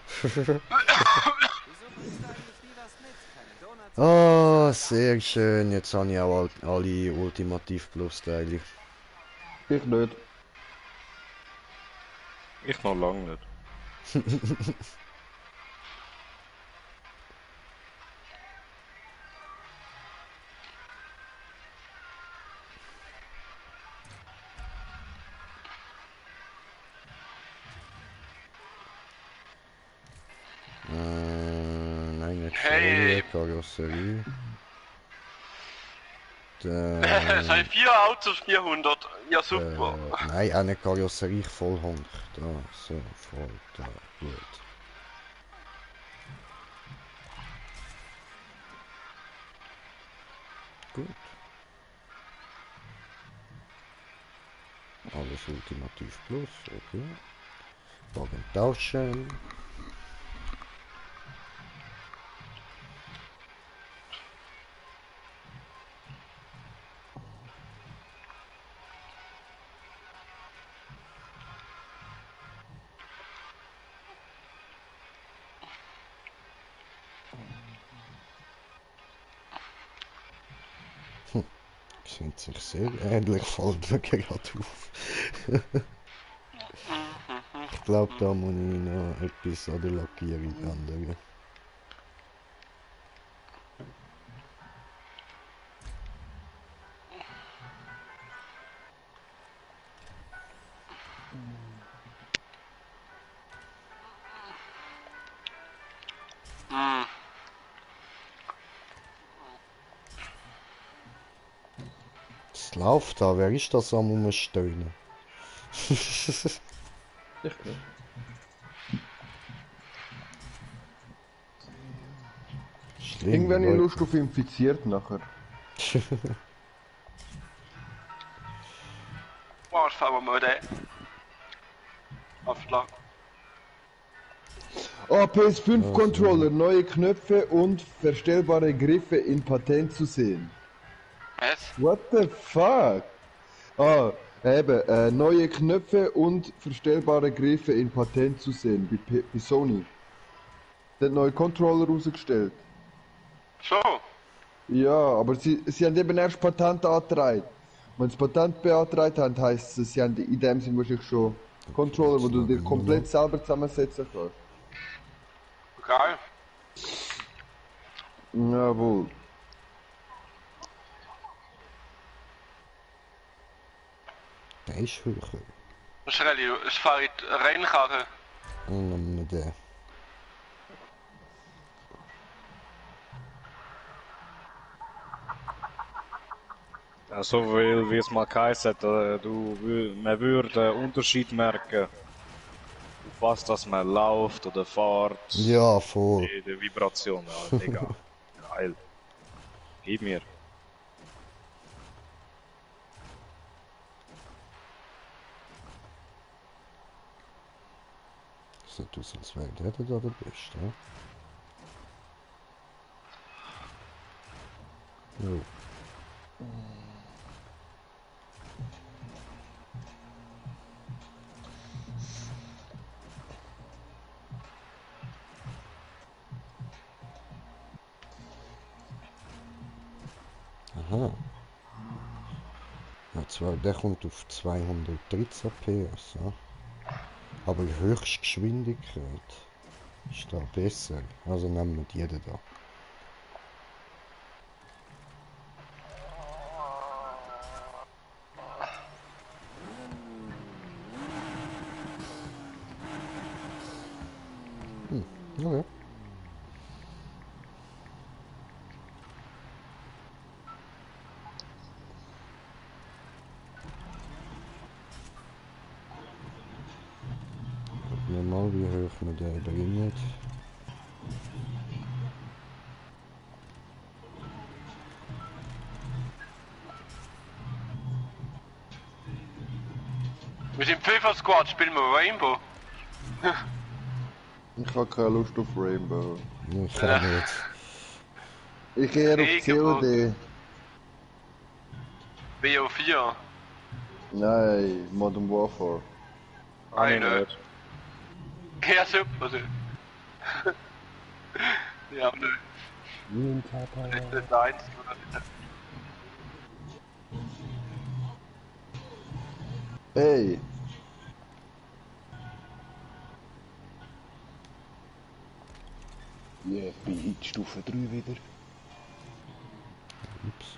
Oh, sehr schön. Jetzt habe ich auch alle Ultimativ Plus Teile. Ich nicht. Ich noch lange nicht. Nein, nicht Hey. Karosserie. Es sind 4 Autos, 400. Ja, super. Nein, eine Karosserie voll Hund. Da, so, voll, da, gut. Gut. Alles Ultimativ Plus, okay. Wagen tauschen. Sind sich sehr ähnlich, fällt mir gerade auf. Ich glaube, da muss ich noch etwas an der Lackierung ändern. Es läuft da, wer ist das am Umstöhnen? Schlimm, Irgendwann habe ich Leute. Lust auf infiziert nachher. Wow, fahren wir mal den. Aufschlag. Oh, PS5 Controller, neue Knöpfe und verstellbare Griffe in Patent zu sehen. Was? What the fuck? Ah, eben, neue Knöpfe und verstellbare Griffe in Patent zu sehen, bei Sony. Der hat neue Controller rausgestellt. So. Ja, aber sie haben eben erst Patent angetragen. Wenn sie das Patent beantragt haben, heisst es, sie haben in dem Sinne wahrscheinlich schon Controller, wo du dir komplett selber zusammensetzen kannst. Geil. Jawohl. Der ist höher. Schrelli, es fährt Rennkarre. Und dann der. Ja, so viel wie es mal geheißen hat, man würde einen Unterschied merken, auf was dass man läuft oder fährt. Ja, voll. Die Vibration, ja, mega. Geil. Gib mir. Sieht aus, als wäre der da der Beste. Jo. Aha. Ja, zwar, der kommt auf 213 PS, ja. Aber Höchstgeschwindigkeit ist da besser. Also nehmen wir die da. Okay. Gucken wir mal, wie hoch wir den bringen. Wir sind FIFA Squad, spielen wir Rainbow. Ich habe keine Lust auf Rainbow. Ich kann nicht. Ich eher auf COD. BO4. Nein, Modern Warfare. Eine. Ja, super. Also. Ja, nö. Das ist der einzige, oder nicht? Hey! Ja, ich bin in Stufe 3 wieder. Ups.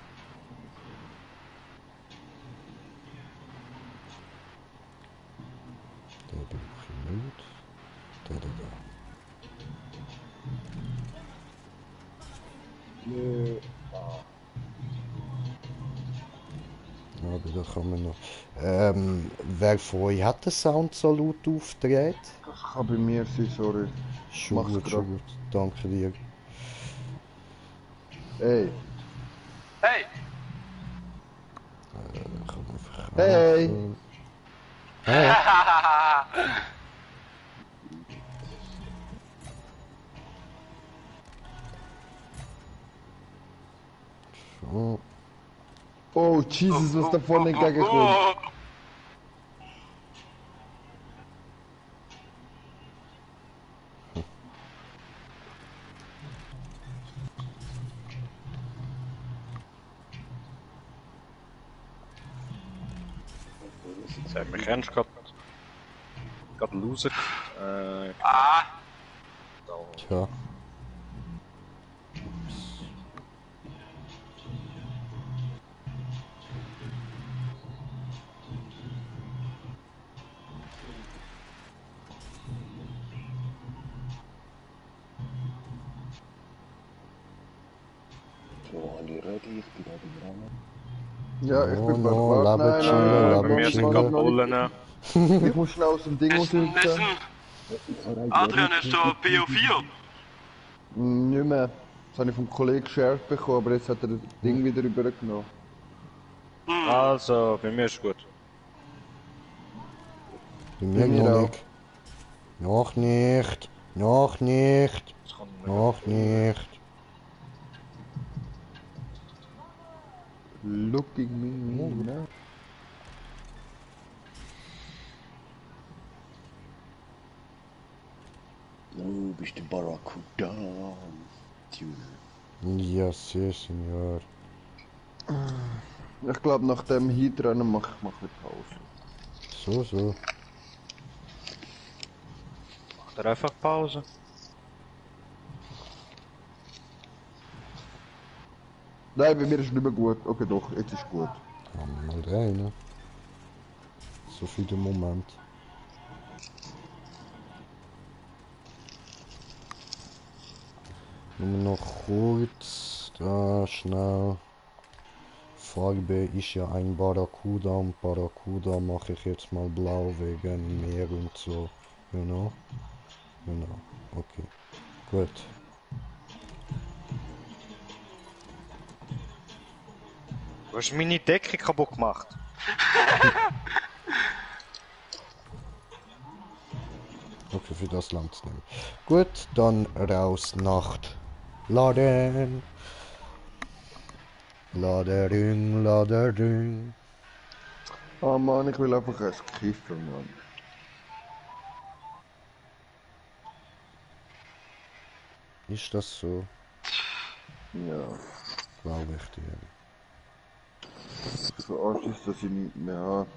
Der brauche ich nicht. Der da. Ja, aber da kann man noch. Wer von euch hat den Sound so laut aufgedreht? Das kann bei mir sein, sorry. Schon Mach's gut, grad. schon gut. Danke dir. Hey! Hey! Kann man verkaufen. Hey! Hey! So. Oh, Jesus, was da vorne entgegenkommt. Zeg me grens gehad. Ik had loser. Ah! Tja. So, alle ready, ich bin da dran. Ja, ich bin no, bereit. laber chillen, Bij mij zijn kapullen. Ich muss schnell aus dem Ding Nissen, raus. Adrian ist so BO4. Nicht mehr. Das habe ich vom Kollegen geschärft bekommen, aber jetzt hat er das Ding wieder übergenommen. Also, bij mij is het goed. Bei mir mir noch auch. nicht. Noch nicht. Noch nicht. Het is gewoon Noch nicht. Looking me now. Oh, bist du Barracuda? Tune. Ja, sehr, Senor. Ich glaube, nach dem Heatrennen mache ich mal ein bisschen Pause. So. Macht er einfach Pause. Nein, bei mir ist nicht mehr gut. Okay, doch, jetzt ist gut. Mal rein. So für den Moment. Nur noch kurz, da schnell. Farbe ist ja ein Barracuda und Barracuda mache ich jetzt mal blau wegen Meer und so. Genau. Okay. Gut. Du hast meine Decke kaputt gemacht. Okay, für das Land nehmen. Gut, dann raus Nacht. Laden. Ladering. Oh Mann, ich will einfach ein Kiffen, Mann. Ist das so? Ja. Glaube ich dir. So arg ist, dass ich nicht mehr habe.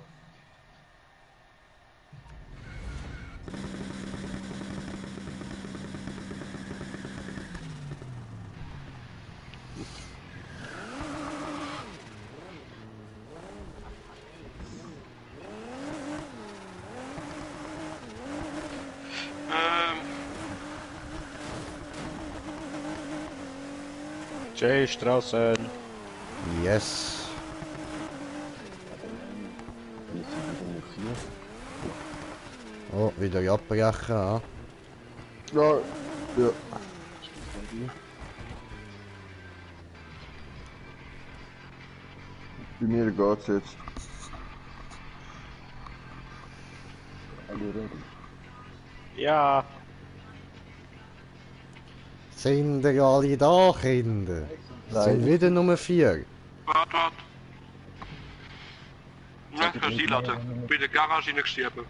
Jay ist draußen. Yes. Oh, wieder abbrechen, ah. Ja. Bei mir geht's jetzt. Ja. Sind ihr alle da, Kinder? Sind wieder Nummer 4. Warte. Ja, ich sie laten. Bei der Garage gestorben.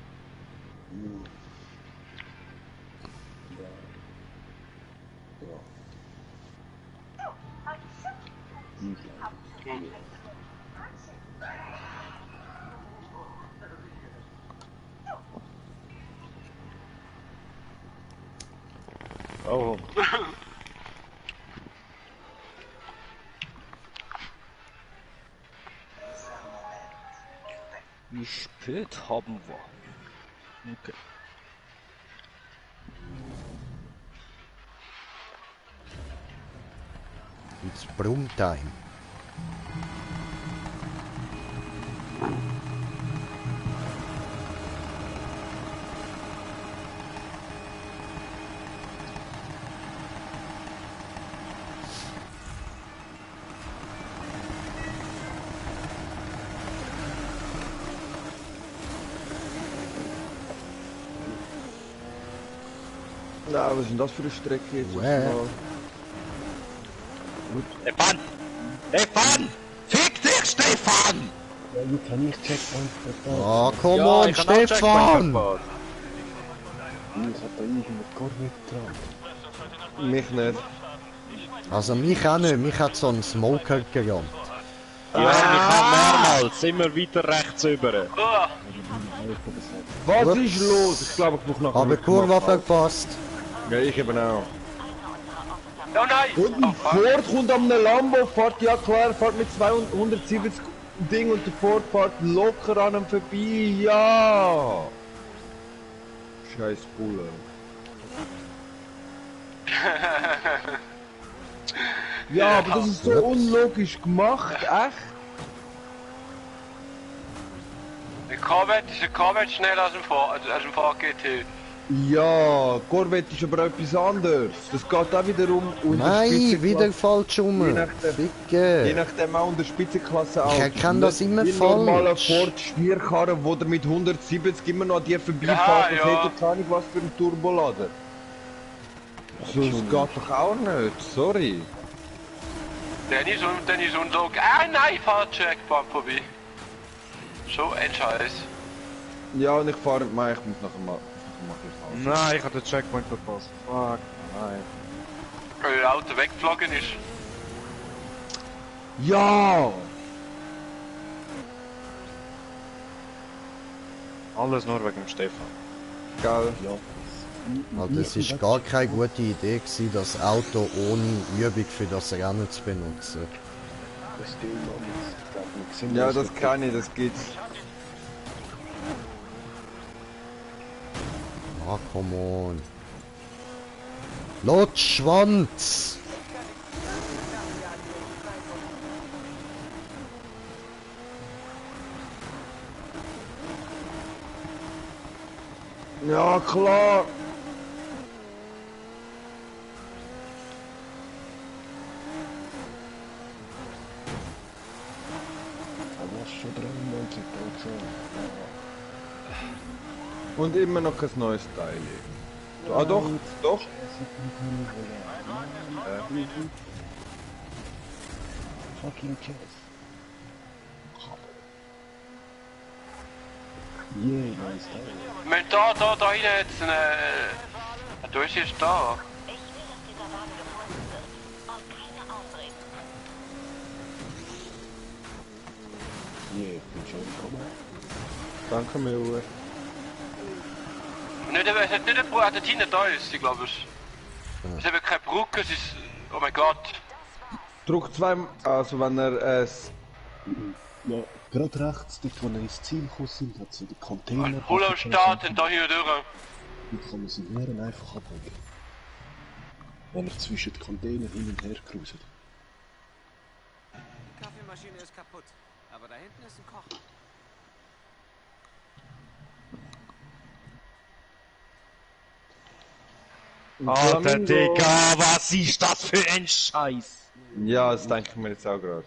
Oh. Wie spät haben wir? Okay. It's Brumm Time. Ja, was ist denn das für eine Strecke jetzt? Stefan! Stefan! Fick dich, Stefan! Ja, jetzt kann ich Checkpoint verpasst. Oh, come on, Stefan! Jetzt hat da irgendein Corvette dran. Mich nicht. Also mich auch nicht, mich hat so ein Smoker gerammt. Ja, ich habe mehrmals immer weiter rechts über. Was ist los? Ich glaube, ich muss nachher... Aber Kurve verpasst. Ja, ich eben auch. Oh nein! Und Ford kommt an einem Lambo, fährt, ja klar, fährt mit 270 Ding und der Ford fährt locker an ihm vorbei, ja! Scheiß Bulle. Ja, aber das ist so unlogisch gemacht, echt? Der Corvette schneller als im Ford GT. Ja, Corvette ist aber etwas anderes. Das geht auch wiederum unter Nein, wieder falsch rum. Je Ficke. nachdem auch unter Spitzenklasse auch. Ich erkenne das immer Wie normaler falsch. Ford Stierkarren, wo der mit 170 immer noch an dir vorbeifährt und hätte keine Ahnung was für ein Turbolader. So, das geht doch auch nicht, sorry. Dennis und Log. Ah nein, fahrt Checkpoint vorbei. So ein Scheiß. Ja, und ich fahre, ich muss nachher mal... Nein, ich habe den Checkpoint verpasst. Fuck, nein. Weil das Auto weggeflogen ist. Ja! Alles nur wegen dem Stefan. Geil. Ja. Also es ist gar keine gute Idee gewesen, das Auto ohne Übung für das Rennen zu benutzen. Das Ding, Mann, ich glaub, wir sehen Ja, uns das nicht. kann ich, das gibt's. Ah, come on. Lotschwanz! Ja, klar. Da warst schon 93%. Und immer noch kein neues Teil. Ah doch, doch. Fucking Chess. Yeah, nice Teil. Wir haben da hinten jetzt eine Dose ist da. Ich will, dass dieser Wagen gefunden wird. Und keine Ausreden. Yeah, ich bin schon gekommen. Danke mir, Uwe. Nicht, es hat nicht eine Brücke, der hinten da ist, ich glaube es. Es hat keine Brücke, es ist... Oh mein Gott. Druck 2, also wenn er es. Ja, gerade rechts, dort wo wir ins Ziel gekommen sind, hat sie den Container. Pull am Start und da hier durch. Jetzt kann man sie Leeren einfach ablegen. Wenn er zwischen den Container hin und her cruiset. Die Kaffeemaschine ist kaputt, aber da hinten ist ein Kocher. Alter Digga, was ist das für ein Scheiß? Ja, das denke ich mir jetzt auch gerade.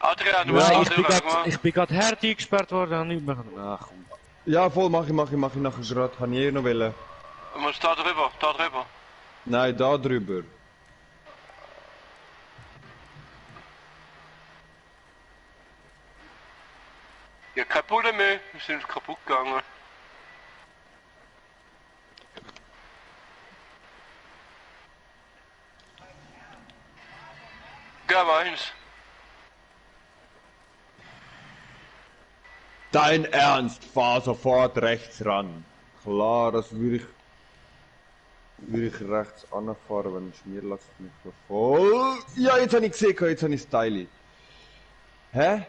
Adrian, du musst Ja, da durch, ich bin gerade hart eingesperrt worden und nicht mehr. Ach komm. Ja, voll, mach ich nachher gerade. Kann ich eh noch wollen. Du musst da drüber, da drüber. Nein, da drüber. Ja, kein Bullen mehr, wir sind kaputt gegangen. Geh mal eins. Dein Ernst, fahr sofort rechts ran. Klar, das würde ich rechts anfahren, wenn es mir lasst mich voll. Ja, jetzt habe ich gesehen, jetzt habe ich Styli. Hä?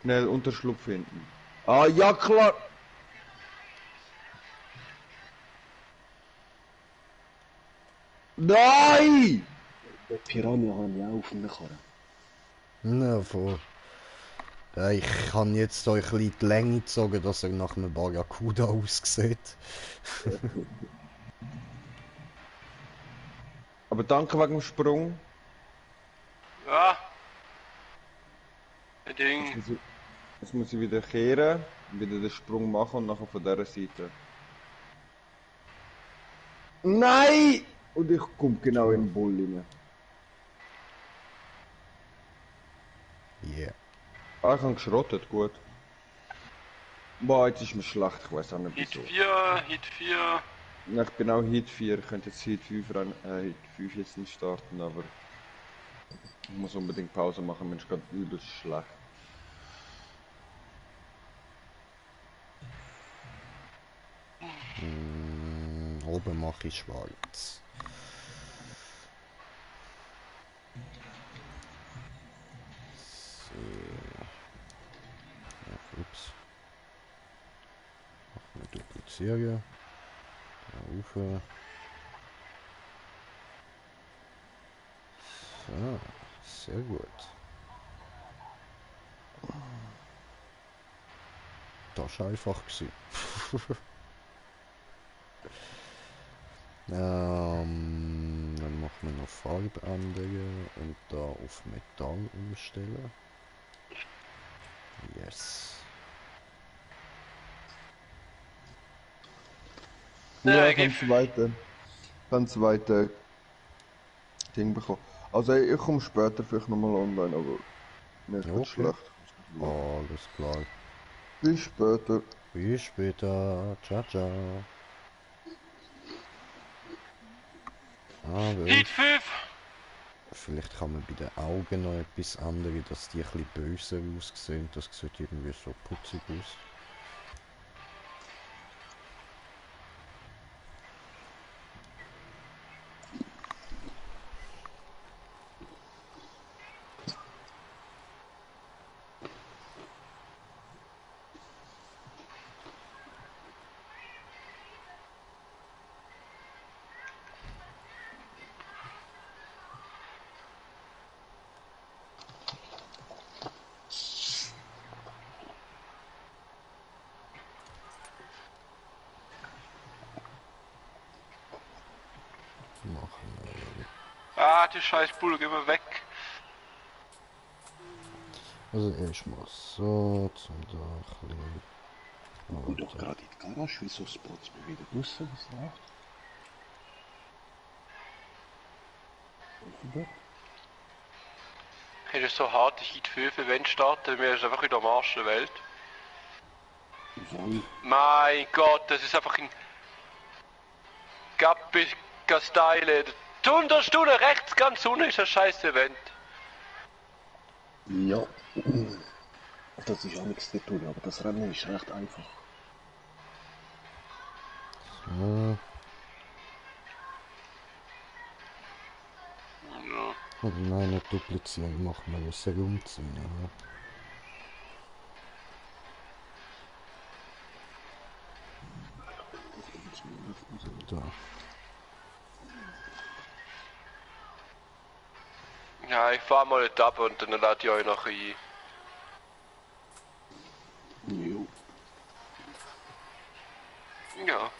Schnell Unterschlupf hinten. Ah, ja klar. Nein! Der Piranha habe ich auch auf dem Karren. Na, voll. Ja, ich kann jetzt euch ein bisschen die Länge gezogen, dass er nach einem Barracuda aussieht. Aber danke wegen dem Sprung. Ja. Ein Ding. Jetzt muss ich wieder kehren, wieder den Sprung machen und nachher von dieser Seite. Nein! Und ich komme genau in den Bull rein. Yeah. Ah, ich habe geschrottet, gut. Boah, jetzt ist mir schlecht, ich weiß auch nicht Hit wieso. 4, Hit 4. Ja, ich bin auch Hit 4, ich könnte jetzt Hit 5, Hit 5 jetzt nicht starten, aber ich muss unbedingt Pause machen, mir ist gerade übelst schlecht. Oben mache ich schwarz. So. Ja, ups. Machen wir duplizieren. Da rauf. So, sehr gut. Das war einfach gewesen. Dann machen wir noch Farbe ändern und da auf Metall umstellen. Yes. Ja, Ja, ich habe ein zweites Ding bekommen. Also ich komme später vielleicht nochmal online, aber mir ist Ja, grad okay. schlecht. Alles klar. Bis später. Bis später. Ciao, ciao. Ah, Hit 5. Vielleicht kann man bei den Augen noch etwas ändern, dass die ein bisschen böser aussehen. Das sieht irgendwie so putzig aus. Ah, die scheiß Bulle, geh mal weg. Also erstmal so, zum da ein bisschen... Ich bin doch gerade in die Garage, wieso spots mir wieder draussen, was läuft? Hey, das ist so hart, ich die 5 Event starten, mir ist einfach wieder am Arsch der Welt. Voll. Mein Gott, das ist einfach ein Gastyle. Die Unterstunde rechts ganz unten ist ein scheiß Event. Ja. Das ist auch nichts zu tun, aber das Rennen ist recht einfach. So. Ja. Also nein, nicht duplizieren, machen wir es herumziehen. Ja. Da. Ja, ich fahr mal nicht ab und dann lade ich euch noch ein. Jo. Ja.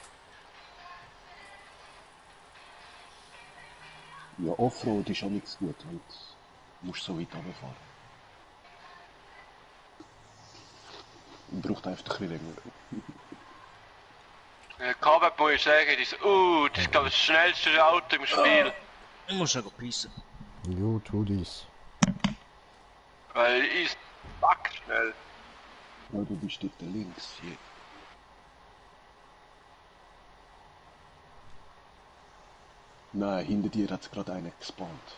Ja, Offroad ist auch nichts gut, weil du musst so weit runterfahren. Und braucht einfach ein bisschen länger. Kabel muss ich sagen, das ist glaube ich das schnellste Auto im Spiel. Ich muss noch pissen. Jo, tu dies. Weil ist fuck schnell. Ja, du bist dort links hier. Nein, hinter dir hat es gerade einen gespawnt.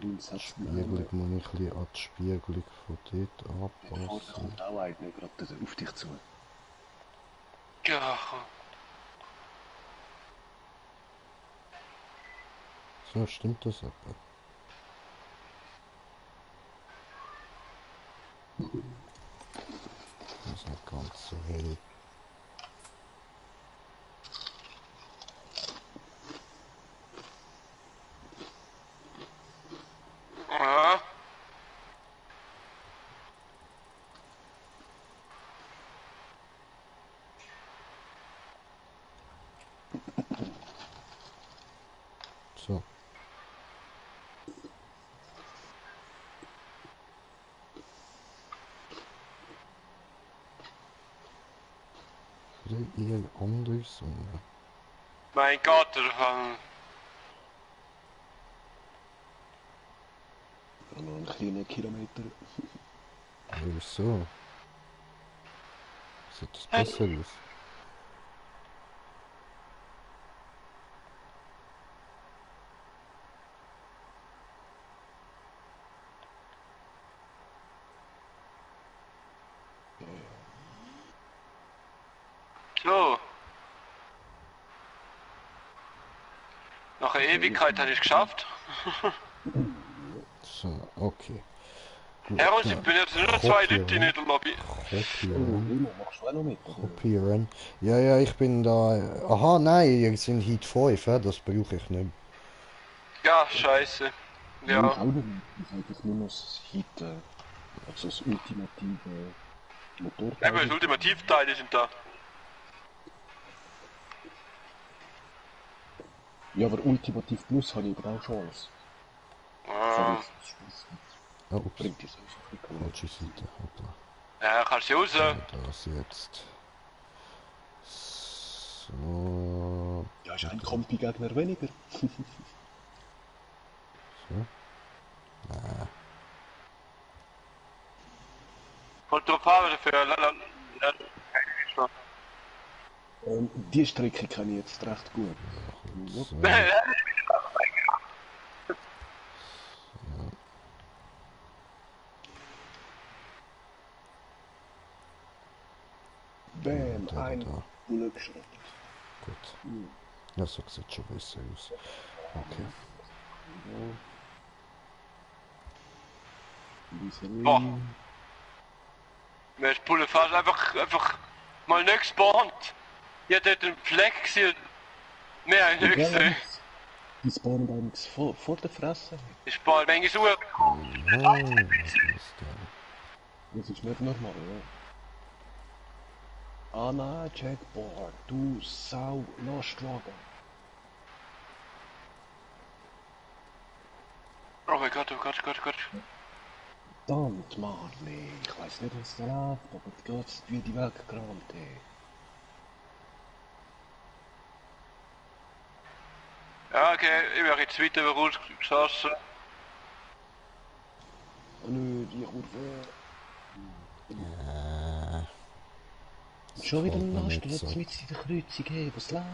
Links hast du Spiegelung muss ich ein bisschen an die Spiegelung von dort Vorne anpassen. kommt auch einer gerade auf dich zu. Ja. So, stimmt das etwa? Das ist nicht ganz so hell. Aha. So. Oder eher anders. Oder? Mein Gott, Noch einen kleinen Kilometer. Wieso? Sieht das besser aus? so. Nach einer Ewigkeit habe ich es geschafft. So, okay. Gut, Herr, ich dann bin jetzt nur noch 2 Leute in der Lobby. kopieren. Machst du auch noch mit? Kopieren. Ja, ja, ich bin da. Aha, nein, ihr sind Heat 5, das brauche ich nicht. Ja, scheiße. Ich Ja. auch noch nicht. Das ist eigentlich nur noch das Hit, also das ultimative Motorteil. Eben, das Ultimativteile sind da. Ja, aber Ultimativ Plus habe ich aber auch schon alles. Ah. Oh, ups. Bringt das einfach nicht. Falsche Seite. Hoppla. Ja, kannst du raus. Das jetzt. So. Ja, ist ein Kompi-Gegner weniger. So. Und drauf haben wir dafür Die Strecke kenne ich jetzt recht gut. So. Bam, Da, ein da. Glückschritt. Gut. Ja, so sieht schon besser aus. Okay. Boah. Mir ist Pulle fast einfach mal nicht gespawnt. Ich hatte den Fleck gesehen. Mehr habe ich nicht gesehen. Die spawnen eigentlich vor der Fresse. Ich spawn manchmal Uhr. Nein, was ist da? Das ist nicht normal, ja. Ah nein, Jackboard, du Sau, no struggle. Oh mein Gott, oh Gott, oh Gott, oh Gott. Verdammt, Mann, nee, ich weiß nicht, was da läuft, aber die geht wie die Welt gerannt, ey. Ja, okay, ich werde jetzt weiter rausgeschossen. Oh nö, die Kurve. Schon wieder ein Laster, jetzt mit in der Kreuzung, hey, was läuft?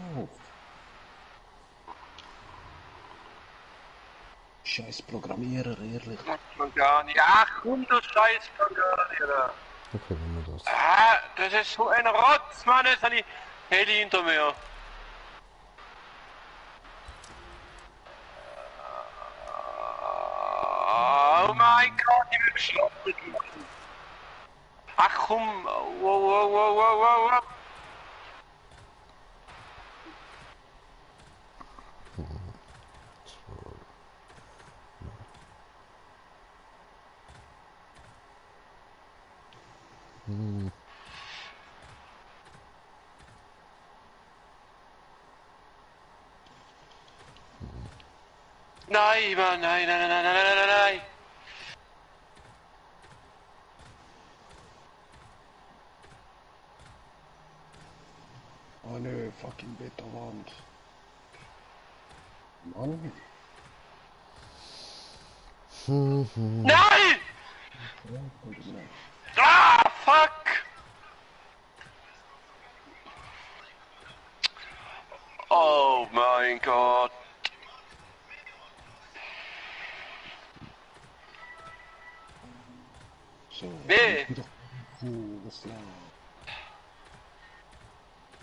Scheiß Programmierer, ehrlich. Man gar nicht. Ach komm, du Scheiß Programmierer. Okay, wenn wir das. Ah, das ist so ein Rotz, Mann, jetzt habe ich Heli hinter mir. Oh mein Gott, ich bin geschlossen. Ach komm, wow, wow, wow, wow, wow, wow. Nein, Mann, nein, nein, nein, nein, nein, nein, nein, nein. Oh nö, fucking Betonwand. Mann. Nein! Ah, fuck! Oh mein Gott. So, Nee. was läuft?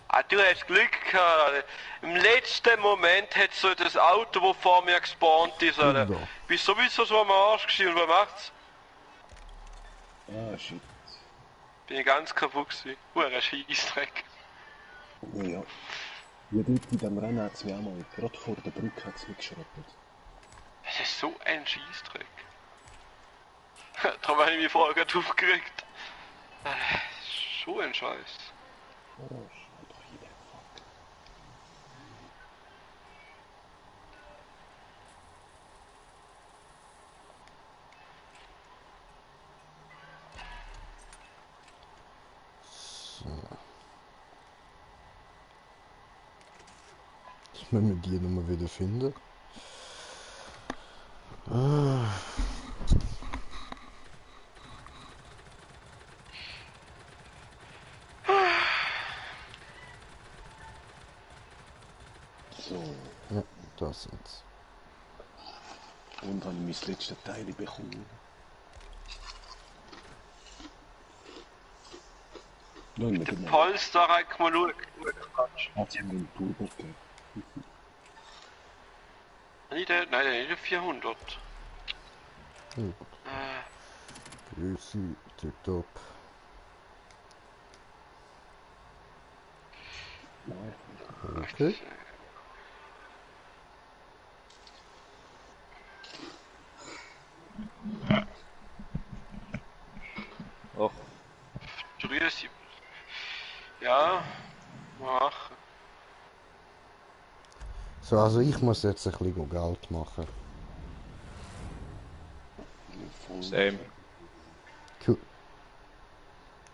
Ah, du hast Glück gehabt. Im letzten Moment hat so das Auto, das vor mir gespawnt ist, Alter. Ja. Bist sowieso so am Arsch gewesen und was macht's? Ah, shit. Bin ich ganz kaputt gewesen. Ein Scheissdreck. Oh ja. Ja, dort in dem Rennen hat es mich auch mal, gerade vor der Brücke hat es mich geschrottet. Das ist so ein Scheissdreck. Darum habe ich mich vorher gerade aufgeregt. So ein Scheiß. Oh, schau doch hier, fuck. Ich will mir die Nummer wieder finden. Ah. So, Ja, das jetzt. und habe ich mein letztes Teil bekommen. Nein, mit dem Polster kann man schauen. hat es einen Turbo gegeben. Nicht der, nein, der nicht 400. Gut. Grüße, tipptopp. Okay. Och, Grüß. Ja, mach. So, also ich muss jetzt ein bisschen Geld machen. same. Cool.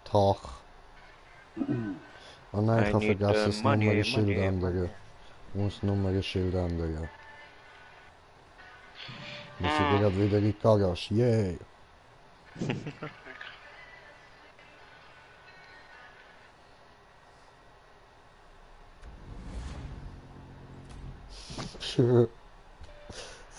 Tag. Oh nein, ich I habe need, vergessen, das money, Nummernschild money, ändern. Ich muss das Nummernschild ändern. Muss ich gerade wieder in die Garage. Yay!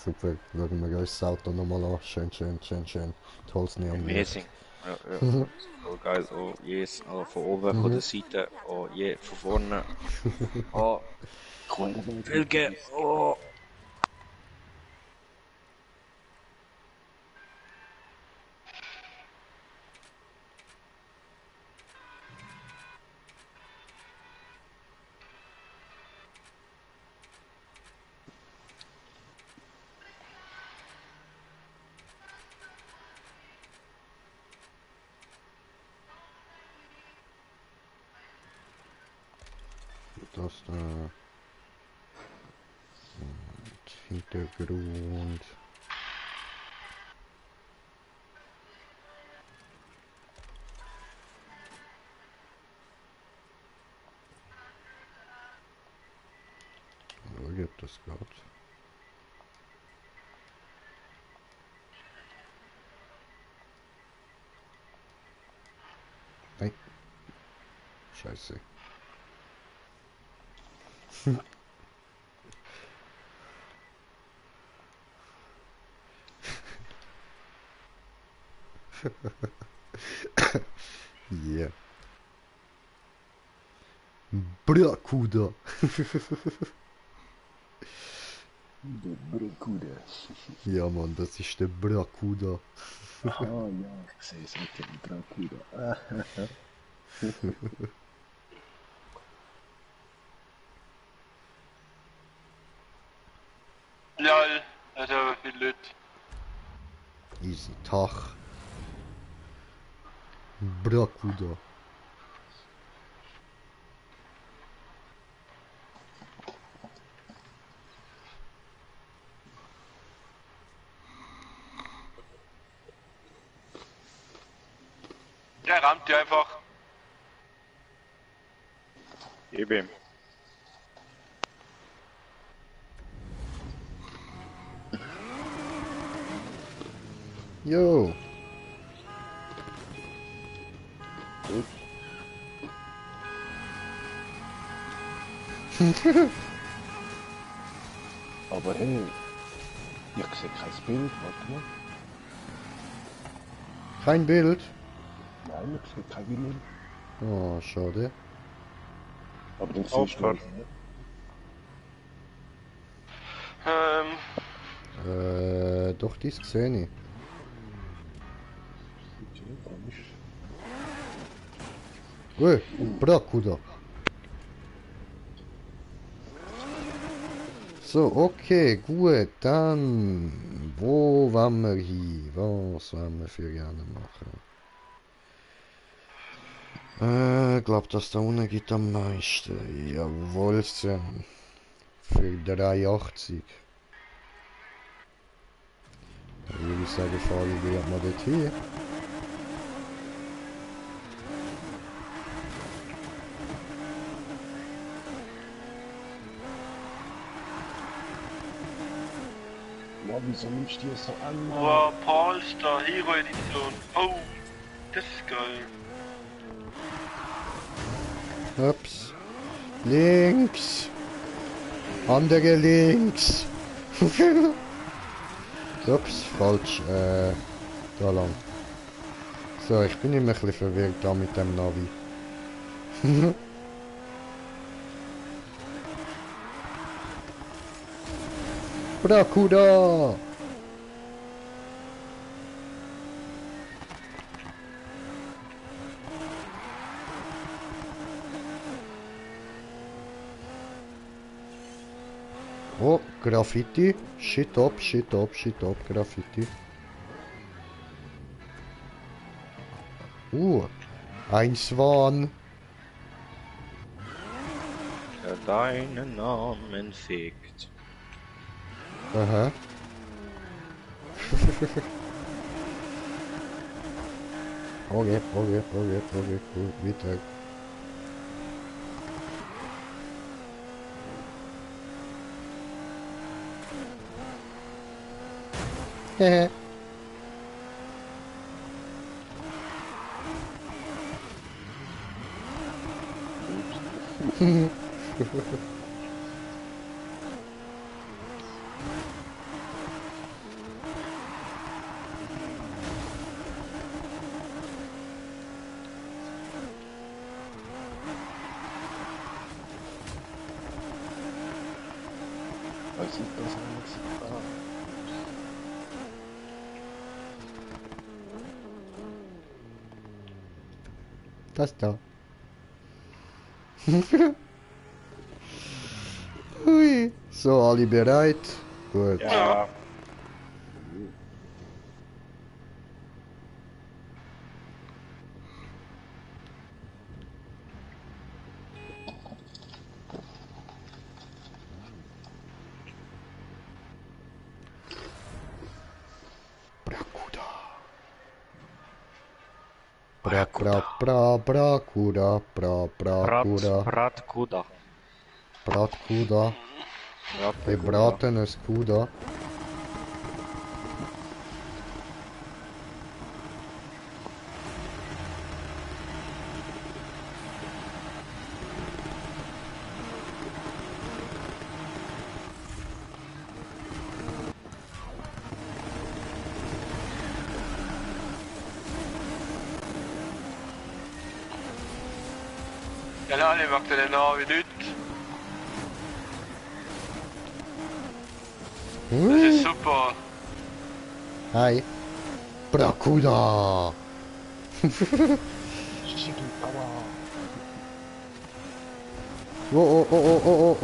Super, schauen wir uns das Auto nochmal an. Schön, schön, schön, schön. Tolles Neonlicht. Amazing. Ja, ja. So geil. Oh, yes. Also von oben, von der Seite. Oh, je, von vorne. Oh, Wilke. Oh. Das da. Und Hintergrund. Wo geht das gerade? Nein. Scheiße. Yeah. Brakuda. Der Brakuda. Ja, Mann, das ist der Brakuda. Ah ja, ich sehe es mit dem Brakuda. Lol, das ist aber viel Leute. Easy Tag. Brakuda. Der rammt die einfach. Gib ihm. Jo. Aber hey, ich sehe kein Bild, warte mal. Kein Bild. Nein, ich sehe kein Bild. Oh, schade. Aber dann siehst du Aufhören. es, ne? Doch, dies gesehen ich. Okay, komisch. Ui, Brakuda. So, okay, gut, dann, wo wollen wir hin? Was wollen wir für gerne machen? Ich glaube, das da unten gibt am meisten. Jawohl, für 3,80. Dann würde ich sagen, fahre ich wieder mal dorthin. Ja, wieso nimmst du dir so an? Wow, Polestar, Hero Edition. Oh, das ist geil. Ups. Links. Andere links. Ups, falsch. Da lang. So, ich bin immer ein bisschen verwirrt da mit dem Navi. Brakuda! Oh, Graffiti. Shit up, shit up, shit up, Graffiti. Ein Swan. Der deinen Namen fickt. Aha. Okay, cool, weiter. Hehe. Was sieht das alles? Das da. Hui. So, alle bereit? Gut. Ja. Brakuda. Bratkuda. Bratkuda. Gebratenes Kuda. Ja, alle mag den an wie nicht. Das ist super. Hi. Brakuda. Chicken Power. Oh.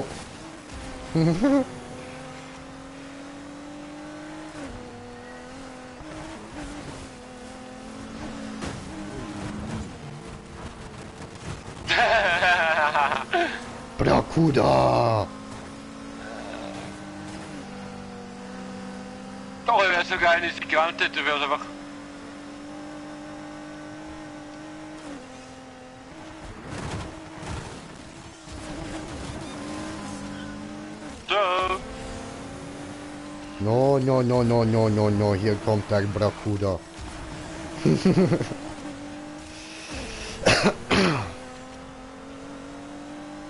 Brakuda. Oh, wäre so geil, ist gigantet, du wirst einfach. So. No, hier kommt der Brakuda.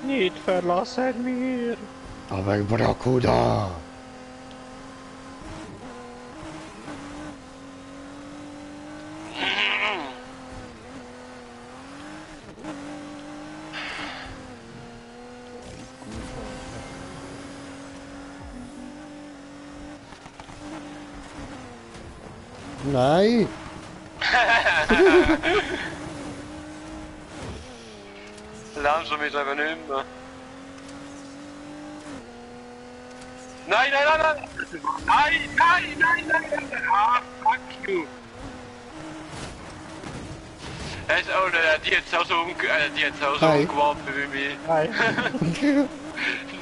Nicht verlassen wir. Aber Brakuda. Nein. Langsam ist aber nicht mehr. Nein! Ah, fuck you! Oh, die hat auch so umgeworfen wie mich. Nein.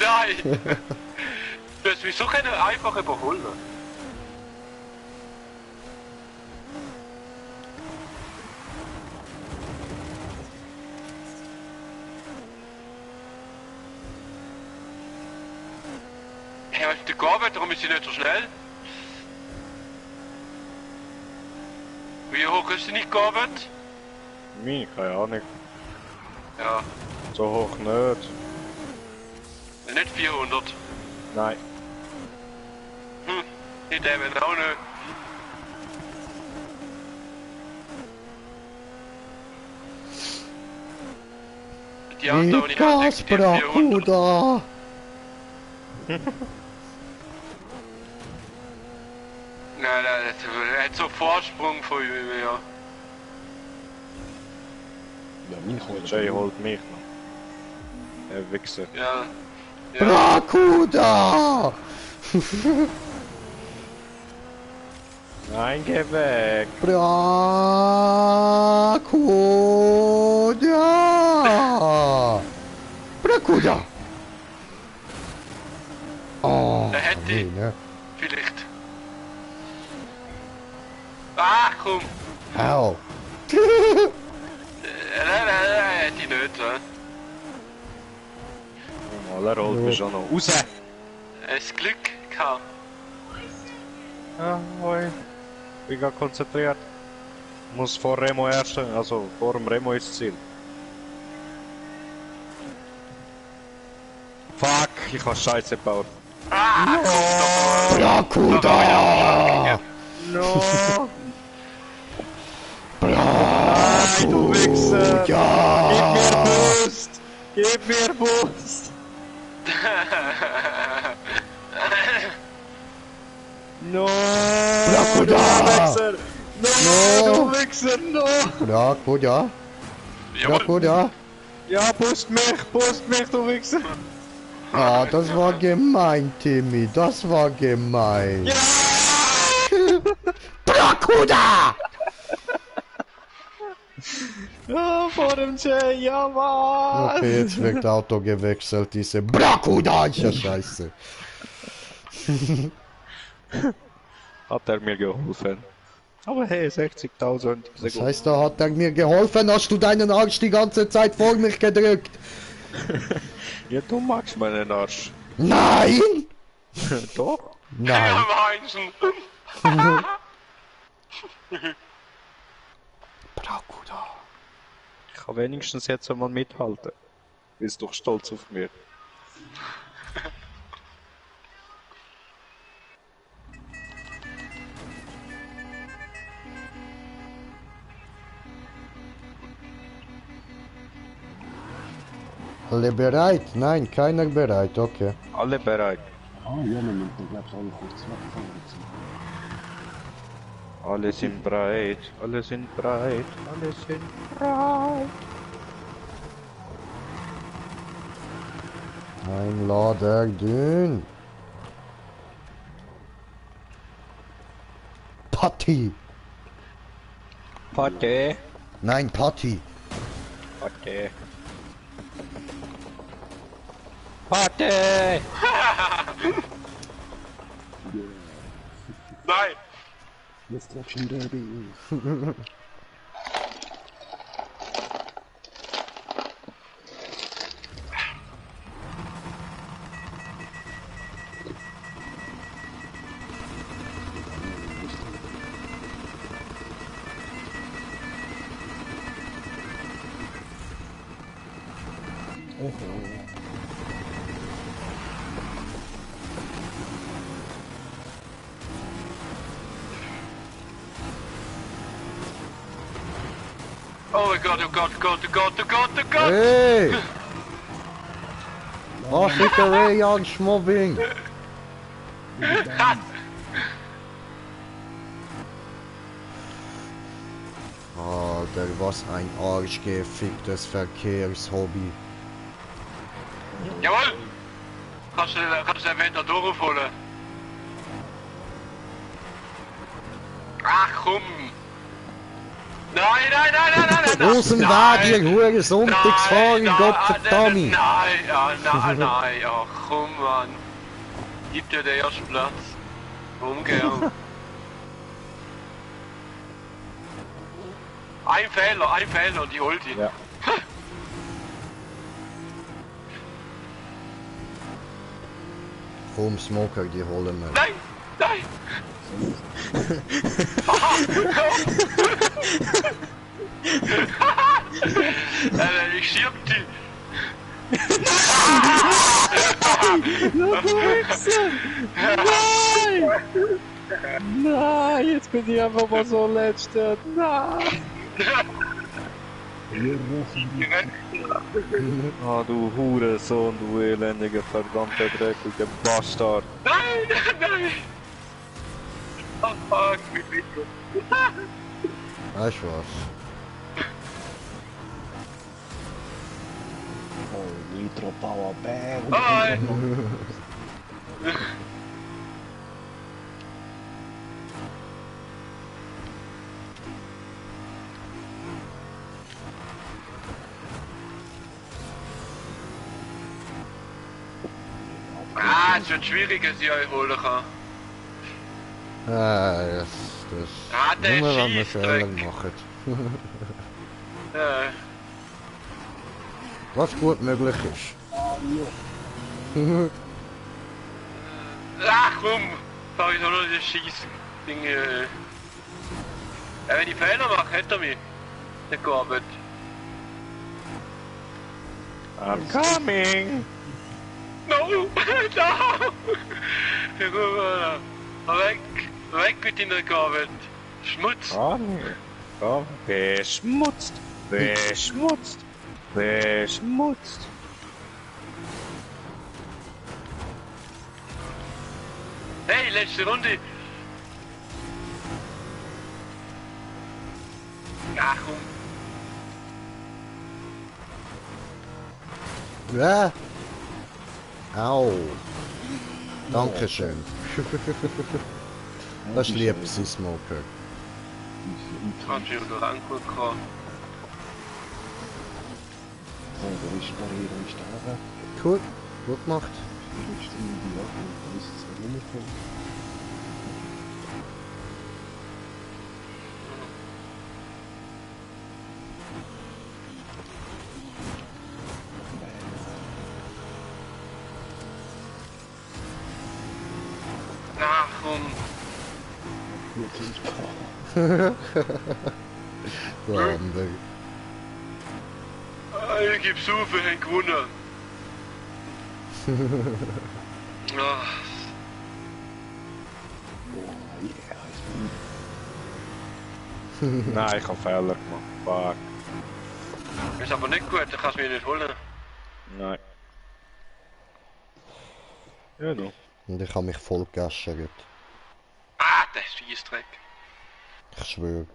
Nein! Du hast mich so einfach überholen. Hey, was ist die Gabel? Darum ist sie nicht so schnell. Wie hoch ist sie nicht gearbeitet? Meine, keine Ahnung. Ja, So hoch nicht. nicht 400. Nein. Nicht eben auch nicht. Die andere, die hat Gas, 400. Brakuda. Nein, er hat so Vorsprung von mir, ja. Ja, mein kommt Jay holt mich noch. Er Wichser. Ja. Brakuda. Nein, geh weg. Brakuda. Brakuda. Oh, Er hätte nee, ne? vielleicht. Ah, komm! Hau. Nein, hätte ich nicht, ja. Mal, er holt mich schon noch raus. Es Glück gehabt. Ja, hoi. Bin gerade konzentriert. Muss vor Remo erst, also vor dem Remo ins Ziel. Fuck, ich hab Scheiße gebaut. Ah, komm Brakuda. No! Brakuda. Du Wichser! Gib mir Boost! Gib mir Boost! doch mal. No! Brakuda! No! Du Wichser! No! Brakuda! Jawohl. Brakuda! Ja, pust mich, du Wichser! Ah, das war gemein, Timmy. Das war gemein. Ja! Brakuda! Ja, vor dem Jay, ja, Mann! Okay, jetzt wird Auto gewechselt. Diese Brakuda ist ja scheiße. Hat er mir geholfen. Aber hey, 60.000. Das heißt, da hat er mir geholfen, hast du deinen Arsch die ganze Zeit vor mich gedrückt. Ja, du magst meinen Arsch. Nein! Doch? Nein. Ja, Weinchen. Brakuda. Ich kann wenigstens jetzt einmal mithalten. Bist doch stolz auf mich. Alle bereit? Nein, keiner bereit, okay. Alle bereit. Ah, ja, wir müssen glaub's alle kurz wegfahren. Alle sind bereit. Alle sind bereit. Alle sind bereit. Ein Lader dünn. Patti. Party. Nein, Patti. Party. Party! Nein. Destruction Derby. Oh Gott, oh Gott, oh Gott, oh Gott, oh Gott, oh Gott! Hey! Afrika Jan Schmobbing. Alter, was ein arschgeficktes Verkehrshobby. Jawohl! Kannst du den Wender durchholen? Ach komm! Nein, nein, nein, nein, nein, nein! Aus dem Weg, ihr hure Sonntagsfahrer, Gottverdammt! Nein, ja, nein, nein, ja, komm, Mann. Gib dir den ersten Platz. Ungern. Ein Fehler und ich hol ihn. Ja. Komm, Smoker, die holen wir. Nein, nein! Ich schieb die! Nein, jetzt bin ich einfach mal so letzter. Nein! Ah, du Hurensohn, du elendiger, verdammter, dreckiger Bastard. Nein, nein! Oh fuck, wie bitte? Weißt du was? Oh, Nitro Power Bang. Nein! Ah, es wird schwierig, dass ich euch holen kann. Das Ah, der nur wenn wir Fehler Scheissdreck. machen. Was gut möglich ist. Ach komm, da ich noch das Scheiß-Ding. Wenn ich Fehler mache, hätte er mich. Der gearbeitet. I'm coming! No! No! Weg! Weg mit deiner Gabel! Schmutz! Komm, komm, beschmutzt, beschmutzt, beschmutzt. Hey, letzte Runde! Ach komm. Ja. Au. Dankeschön. Das ist lieb, Sie Smoker. Kannst du wieder angucken. So, der Restaurierung ist da. Cool, gut gemacht. Die ist in die Jahre und da ist es nicht mehr voll. Ach komm. Der andere. Ich geb so viel, haben gewonnen. Ah, Nein, ich habe Fehler gemacht. Fuck. ist aber nicht gut, dann kannst du mich nicht holen. Nein. Ja, du. Und ich habe mich voll geäschert. Ah, das ist Fiesdreck. Ich schwöre.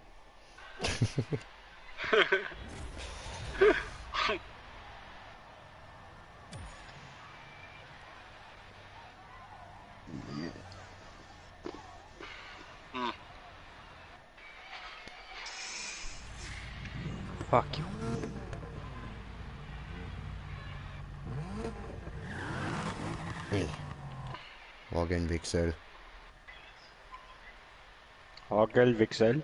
Fuck you. Wagenwechsel. Hagelwechsel.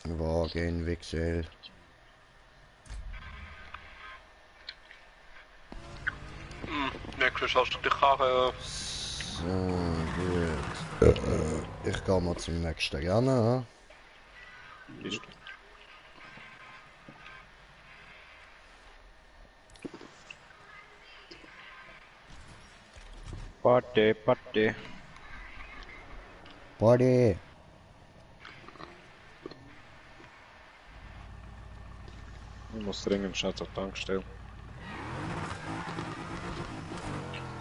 Wagenwechsel. Nächstes hast du die Karre. So, gut. Ich gehe mal zum nächsten Rennen. Ist Party, Party. Party! Ich muss dringend schnell zur Tankstelle.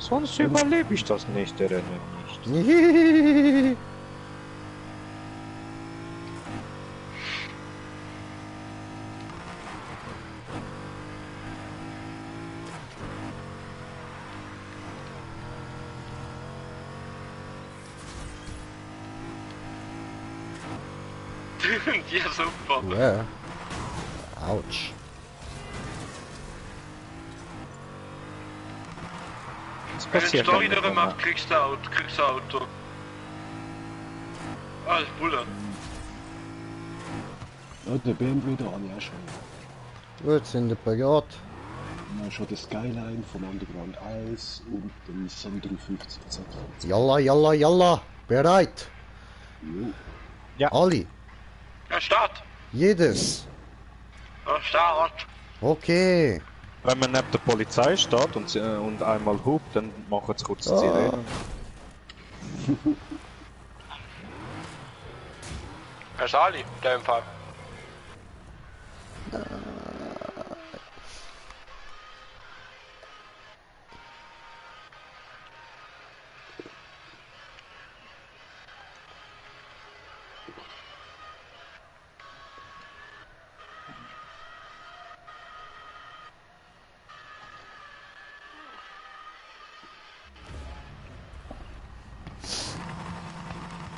Sonst überlebe ich das nächste Rennen nicht. Ja, super. Ja. Autsch. Wenn du eine Story darüber machst, kriegst du Auto. Alles Bulle. Ja, der BMW da habe ich auch schon. Gut, sind wir parat. Ja, schon der Skyline vom Underground 1 und den Nissan 350 Z40. Yalla, yalla, yalla. Bereit. Jo. Ja. Alle. Ja, Start. Jedes. Ja, Start. Okay. Wenn man neben der Polizei steht und einmal hupt, dann machen sie kurz die Ah. Sirene. Herr Sali, in dem Fall.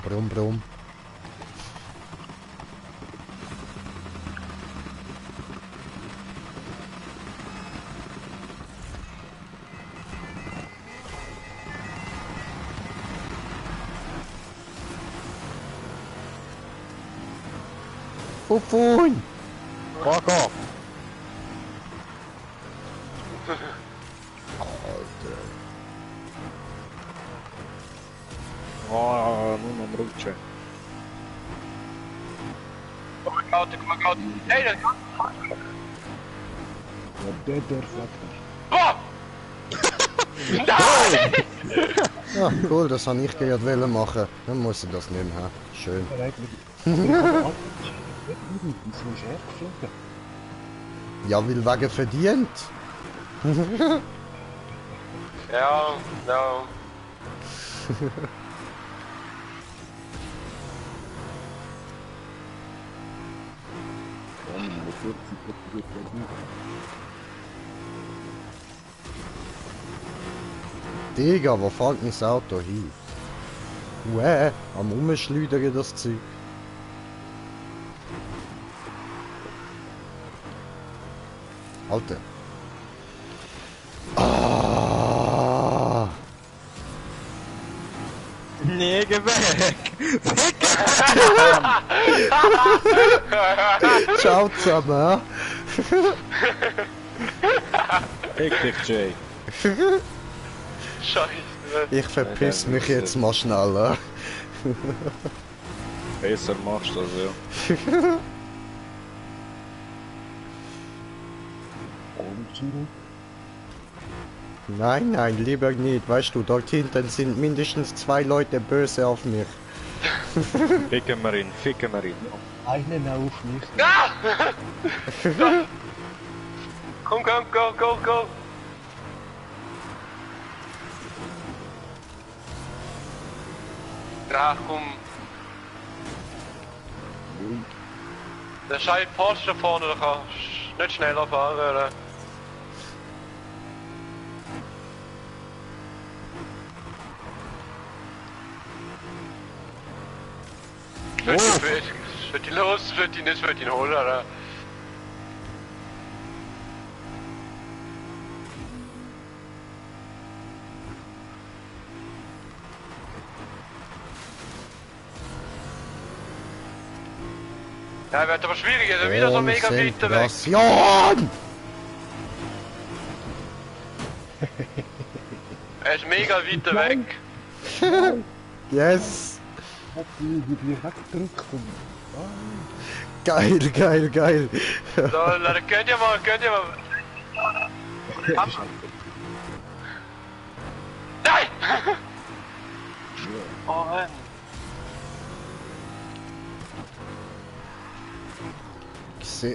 Brumm, brumm. Fufun! Fuck off! Oh, nur noch am Rutschen. Komm mal Auto. Hey, das kann. Ja, der Reflektor. Boah! Nein! Ja, cool, das habe ich gerade wollen machen. Dann muss ich das nicht mehr haben. Schön. Ja, eigentlich. Wieso ist er geflogen? Ja, weil wegen verdient. Ja, ja. Komm, 140 wird ja gut. Digga, wo fährt mein Auto hin? Am Umschleudern das Zeug. Alter. Ah! Nee, geh weg! Ciao zusammen, Fick dich, Jay. Scheiße. ich verpiss mich jetzt mal schneller. Besser machst du das, ja. Umziehen. Nein, nein, lieber nicht. Weißt du, dort hinten sind mindestens 2 Leute böse auf mich. Ficken wir ihn, ficken wir ihn. Einen auf mich. Ah! Komm, komm, go, go, go. Ja, komm. Der scheiß Porsche da vorne, da kannst du nicht schneller fahren, oder? Wird ihn los, wird ihn nicht, wird ihn holen, oder? Ja, wird aber schwierig, er ist wieder so mega weit weg. Konzentration! Er ist mega weit weg. Yes! Hat die direkt drücken. Geil, geil, geil. So, Leute, könnt ihr mal. Ab. Nein! Oh Mann.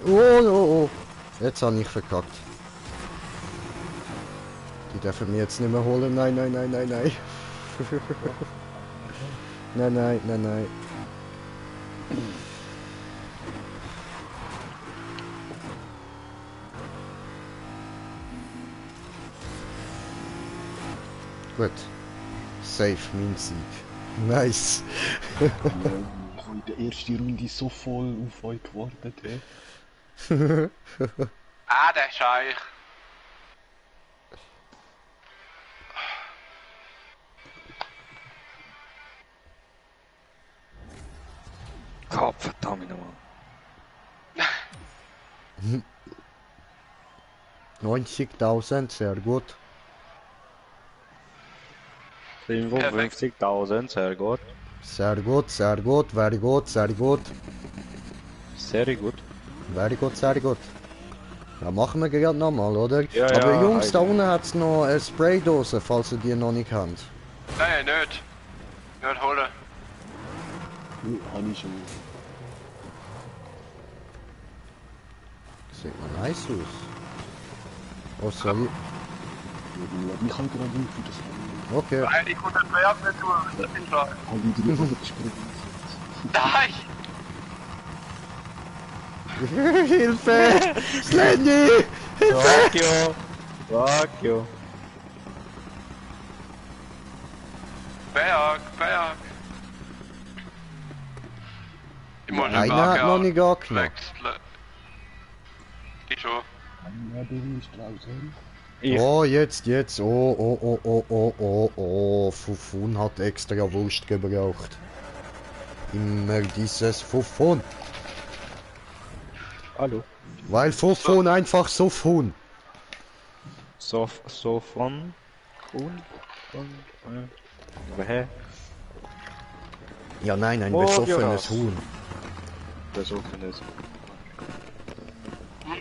Oh. Jetzt habe ich verkackt. Die dürfen mir jetzt nicht mehr holen. Nein. nein. Gut. Safe, mein Sieg. Nice. Ich habe in der ersten Runde so voll auf euch gewartet. Hey. Ah, der Scheich. Gott, verdammt nochmal. 90.000, sehr gut. 55.000, sehr gut. Sehr gut, very good. Ja, machen wir gerade nochmal, oder? Ja, Aber ja, Jungs, da unten hat es noch eine Spraydose, falls ihr die noch nicht habt. Nein, nicht. Nicht holen. Ja, habe ich schon. Sieht mal nice aus. Oh, sorry. Ich kann gerade nicht für das haben. Okay. Nein, ich konnte den Berg nicht tun, das ist klar. Habe ich drüber gesprochen. Nein! Hilfe! Slendy! Fuck you. Berg. Ich muss den Einer Berg hat noch nicht angeknackt. wechseln. Die schon. Ja, den ist draußen. Oh, jetzt. Oh. Fufun hat extra Wurst gebraucht. Immer dieses Fufun. Hallo. Weil Fufun einfach so fun. So von... Hä? Ja, nein, ein Oh, besoffenes ja. Huhn. Besoffenes.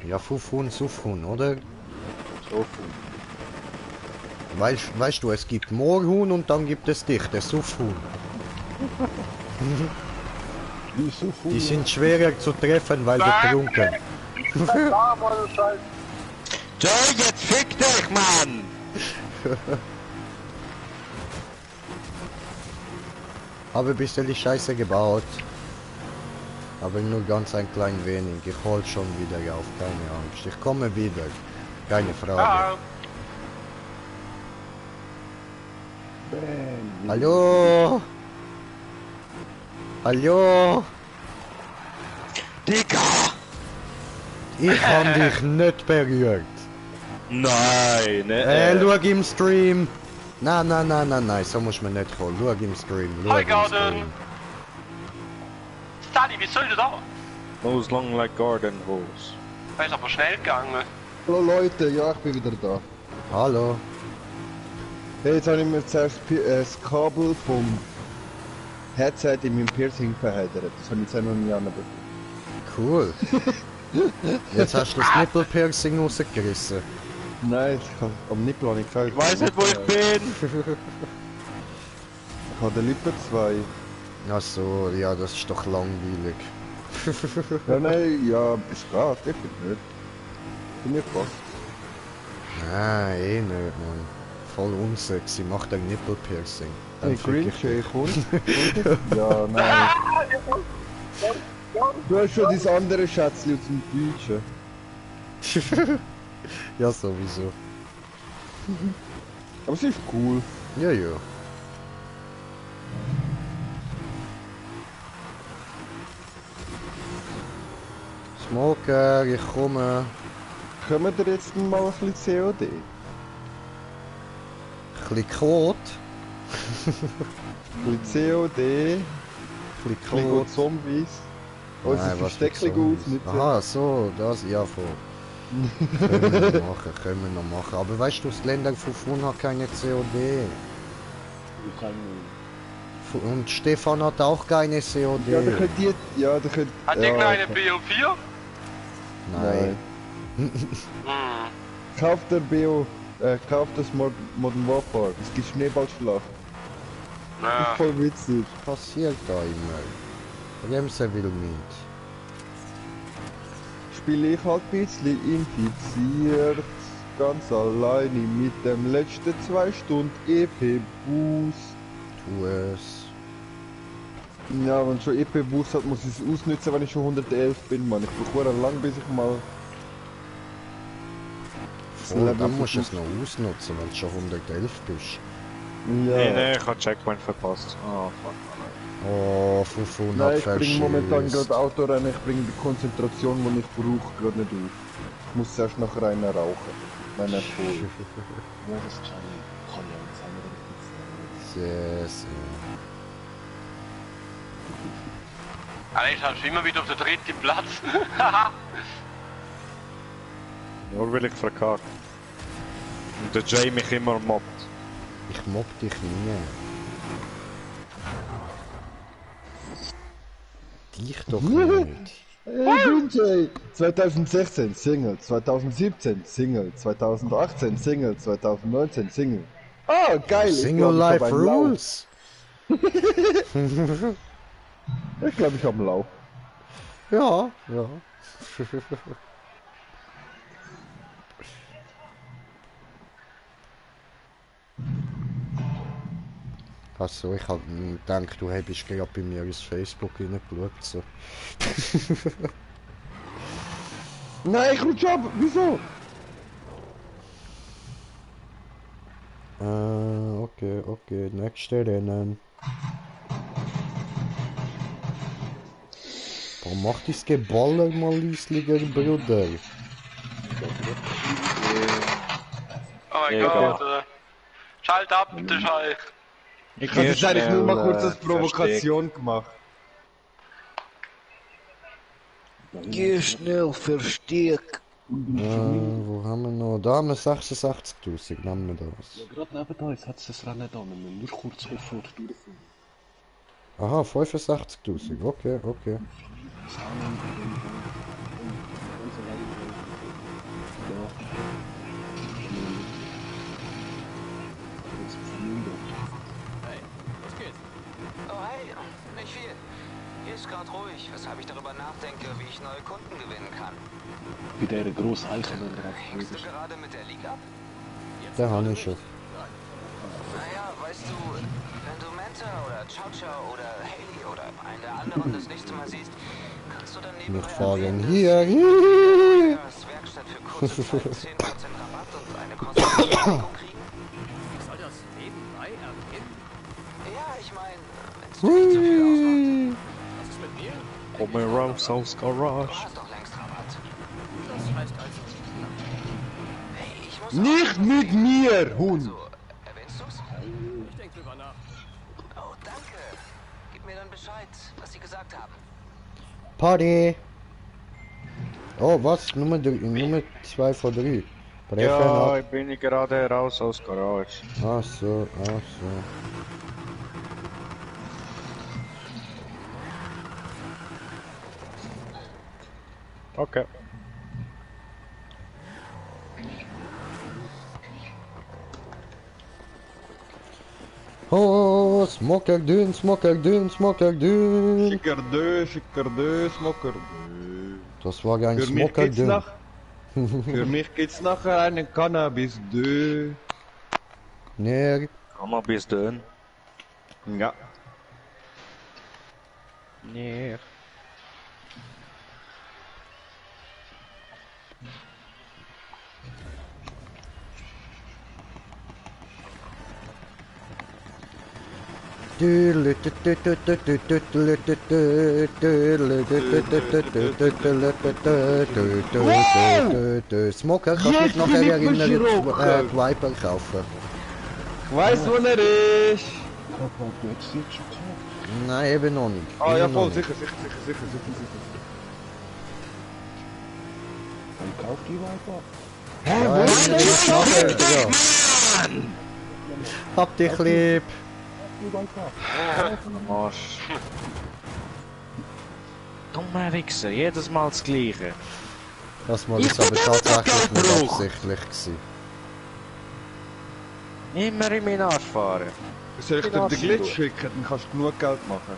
Ja, Fufun, Sufun, oder? So Weißt du, es gibt Moorhuhn und dann gibt es dich, der Sufhuhn. Die sind schwerer zu treffen, weil betrunken. Joe, jetzt fick dich, Mann! Habe ein bisschen die Scheiße gebaut. Aber nur ganz ein klein wenig. Ich hol schon wieder auf, keine Angst. Ich komme wieder. Keine Frage. Ah, Hallo? Hallo? Digga! Ich hab dich nicht berührt. Nein, Schau im Stream. Nein, so muss man nicht kommen. Schau im Stream. Schau Hi, im Garden. Stream. Stadi, wie soll das da? Those long like garden hose. Er ist aber schnell gegangen. Hallo Leute, ja, ich bin wieder da. Hallo. Hey, jetzt habe ich mir zuerst das Kabel vom Headset in meinem Piercing verheddert. Das habe ich jetzt noch nie anbekommen. Cool. Jetzt hast du das Nippelpiercing rausgerissen. Nein, am Nippel habe ich gesagt. Ich weiß nicht, wo ich bin. Ich habe den Lippen 2. Ach so, ja, das ist doch langweilig. Ja, nein, ja, es geht, ich bin nicht. Bin ich fast. Nein, eh nicht, Mann. Voll unsexy, mach dein Nippelpiercing. Dann Hey, fick Grinch, ich dich. hey, komm. Ja, nein. Du hast schon dein andere Schätzchen aus dem Deutschen. Ja, sowieso. Aber es ist cool. Ja, ja. Smoker, ich komme. Kommen wir jetzt mal ein bisschen COD? Ein bisschen Kot. Ein bisschen COD, ein Ein bisschen bisschen Kot. Zombies. Unser Nein, was Versteckling für Zombies? ausnutzen. Aha, so, das, ja, voll. Können wir noch machen. Aber weißt du, das Länder von Fun hat keine COD. Und Stefan hat auch keine COD. Ja, da könnt ihr... Ja, da könnt... Hat ja, irgendeine okay. BO4? Nein. Hm. Kauft der kauft das Modern Warfare. Es gibt Schneeballschlacht. Das Ja. ist voll witzig. Passiert da immer. Bremse will nicht. Spiele ich halt ein bisschen infiziert. Ganz alleine mit dem letzten 2 Stunden EP-Boost. Tu es. Ja, wenn schon EP-Boost hat, muss ich es ausnutzen, wenn ich schon 111 bin, Mann. Ich brauche lang, bis ich mal... Voll, dann musst du es noch ausnutzen, wenn du schon 111 bist. Nee, Ja. ich hab Checkpoint verpasst. Oh, fuck. Oh, 500 Nein, ich bringe momentan verschießt. gerade Autorennen, ich bringe die Konzentration, die ich brauche, gerade nicht auf. Ich muss erst nachher einen rauchen. Wenn er voll. Ja, das kann ja uns andere Sehr, sehr. Alex, hast du immer wieder auf den 3. Platz? Nur will ich verkackt. Und der Jay mich immer mobbt. Ich mobb dich nie. Dich doch nicht. Hey, Greenjay! 2016 Single, 2017 Single, 2018 Single, 2019 Single. Ah, geil! Single Life Rules. Ich glaube, ich habe einen Lauf. Ja, ja. Achso, ich hab gedacht, du hättest gerade bei mir ins Facebook reingeschaut. So. Nein, ich rutsche ab! Wieso? Okay, nächste Rennen. Warum macht das Geballer mal leislicher, Bruder? Oh mein Ja, Gott, schalt ab, der Scheich. Ich habe das eigentlich nur mal kurz als Provokation gemacht. Geh schnell, versteck! Wo haben wir noch? Da haben wir 86.000, nehmen wir das. Ja, gerade neben uns hat es das Rennen da, wir müssen nur kurz Offroad durchfahren. Aha, 65.000, okay. Hey, was geht? Oh hey, nicht viel. Hier ist gerade ruhig, weshalb ich darüber nachdenke, wie ich neue Kunden gewinnen kann. Bei dieser grossen Eiche, wenn du Hängst du gerade mit der League ab? Der habe ich schon. Naja, weißt du, wenn du Manta oder Chow Chow oder Haley oder einen der anderen das nächste Mal siehst, Wir fahren hier. Werkstatt für kurze Zeit 10% Rabatt und eine kostenlose Deckung kriegen? Wie soll das nebenbei ergehen? Ja, ich meine, wenn's dir nicht so viel ausmacht. Was ist mit mir? Komm raus aus Du Garage. hast doch längst Rabatt. Das heißt also... Hey, ich muss Nicht mit mir, Hund! So, erwähnst du's? Ich denke drüber nach. Oh, danke. Gib mir dann Bescheid, was sie gesagt haben. Party! Oh, was? Nummer 2 von 3. Ja, ich bin gerade raus aus Garage. Ach so, ach so. Okay. Oh, smoker dün, smoker dün, smoker dün. Schickerdö, Smoker. Das war ein Für mich smoker geht's dün. nach... Für mich geht's nachher einen Cannabis Dö. Nee, Komm mal bis dünn. Ja. Nee. Smoker kann mich nachher erinnern, die Viper kaufen. Weißt du, wo er ist? Du hättest jetzt schon gekauft. Nein, eben noch nicht. Ah ja, Eben noch voll, nicht. sicher. Dann kauf die Viper. Ja, ist nachher, ja. Hab dich lieb. Die Viper. Arsch. Dummer Wichser, jedes Mal das Gleiche. Das mal ist aber tatsächlich nicht absichtlich gewesen. Immer in meinen Arsch fahren. Soll ich dir den Glitch schicken? Dann kannst du genug Geld machen.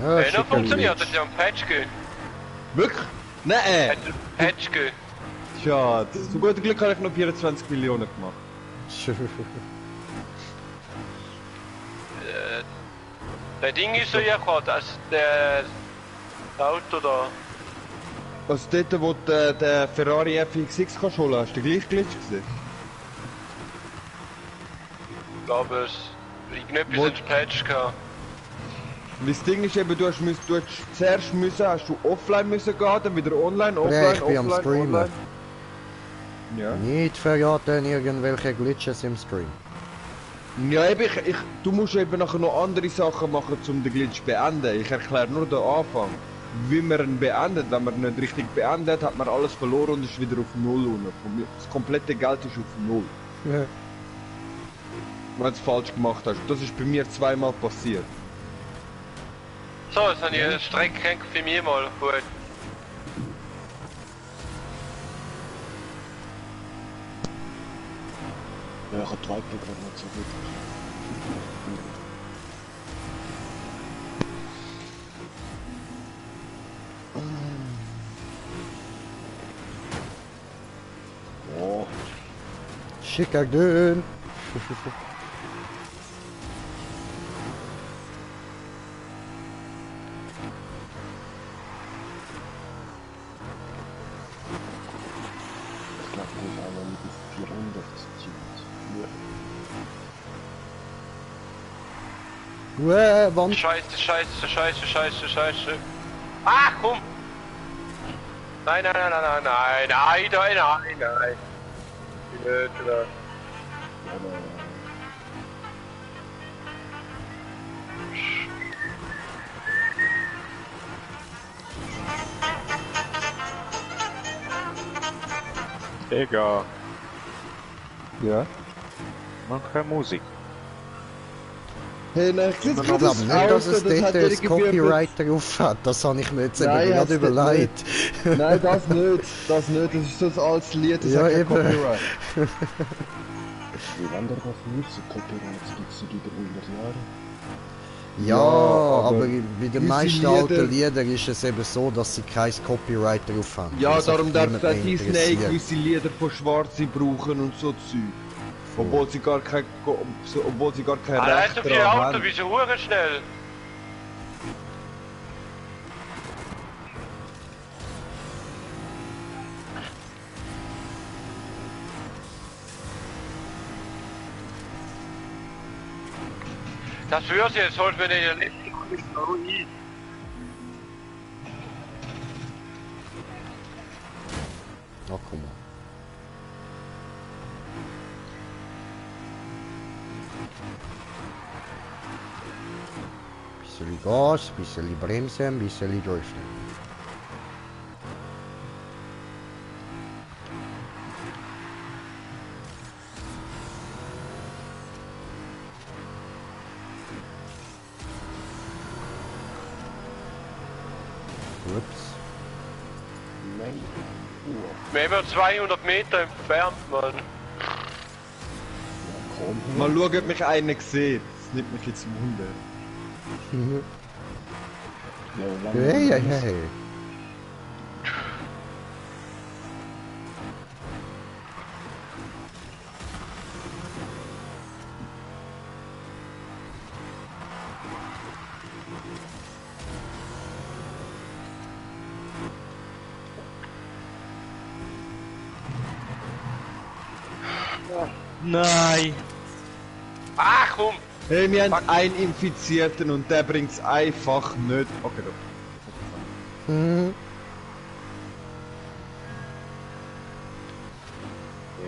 Ja, Hey, schicker noch funktioniert, Glitch. das ist ja ein Patch gehen. Wirklich? Nein! Patch gehen. Schade. Zu gutem Glück habe ich noch 24 Millionen gemacht. Der Ding ist so ja gerade, dass der Auto da. Also dort, wo du den Ferrari FXX kannst holen, hast du den gleich Glitch gesehen? Ich glaube, es irgendetwas Wo- ins Patch gehabt. Und das Ding ist eben, du hast zuerst müssen, hast du offline müssen gehen, dann wieder online, offline, ich bin am offline, Streamen. online. Ja. Nicht verraten irgendwelche Glitches im Stream. Ja, eben, du musst eben nachher noch andere Sachen machen, um den Glitch zu beenden. Ich erkläre nur den Anfang. Wie man ihn beendet, wenn man ihn nicht richtig beendet, hat man alles verloren und ist wieder auf Null unten. Das komplette Geld ist auf Null. Ja. Wenn du es falsch gemacht hast. Das ist bei mir zweimal passiert. So, jetzt habe ich eine Strecke für mich mal. Gut. Ja, ich hab die Viper gerade nicht so gut. Oh, Schicker dün. ich glaube, die ist auch noch nicht bis 400 Ja. Wand. Scheiße. Ah, komm! Nein. Blöd. Digga, Ja. mach keine Musik. Hey, nein, ich Ich glaube nicht, dass es dort ein Copyright drauf hat. Das habe ich mir jetzt eben Nein, gerade hat's dort überlegt. Nein, das nicht. Das ist so ein altes Lied, das Ja, hat kein eben. Copyright. Wie wenn der das nicht so Copyrights gibt es seit über 100 Jahren. Ja, aber aber bei den gewisse meisten Lieder- alten Liedern ist es eben so, dass sie kein Copyright drauf haben. Ja, Das darum hat darf niemand der mehr Disney interessiert. gewisse Lieder von Schwarzen brauchen und so Zeug. Obwohl sie gar kein Alter, Recht so viele daran Autos, haben. wie so schnell. Das würde jetzt, holt mir den letzten Kunden ein. Ach, guck mal. Bisschen Gas, bisschen Bremsen, bisschen Driften. Ups. Nein. Wir haben 200 Meter entfernt, Mann. Komm Mal schauen, ob mich einer sieht. Das nimmt mich jetzt Wunder. her. Hey, hey, hey. Nein! Ach komm! Hey, wir haben einen Infizierten und der bringt's einfach nicht. Okay, doch. Mhm.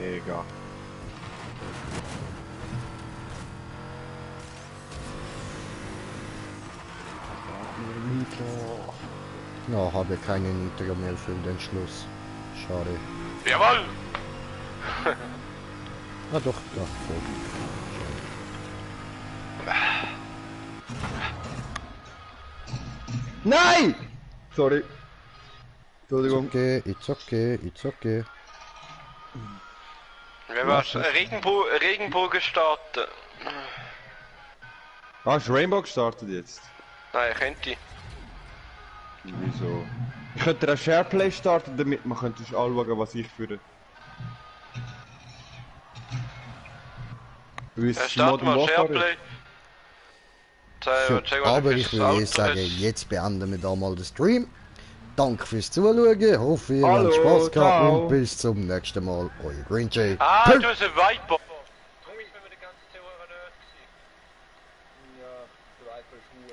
Egal. Ja, habe keine Nitro mehr für den Schluss. Schade. Jawohl! Ah doch, ja, voll. Nein! Sorry. Entschuldigung. Okay, it's okay, it's okay. Wir waren Regenbogen starten. Ah, ist Rainbow gestartet jetzt? Nein, könnte. Wieso? Ich könnte ein Shareplay starten, damit man könnte anschauen, was ich führe. Weil es Start Modern mal Warfare Shareplay. So, aber ich würde sagen, jetzt beenden wir da mal den Stream. Danke fürs Zuschauen, hoffe ihr habt Hallo, Spaß gehabt ciao. und bis zum nächsten Mal. Euer Green Jay. Ah, du hast ein Whiteboard.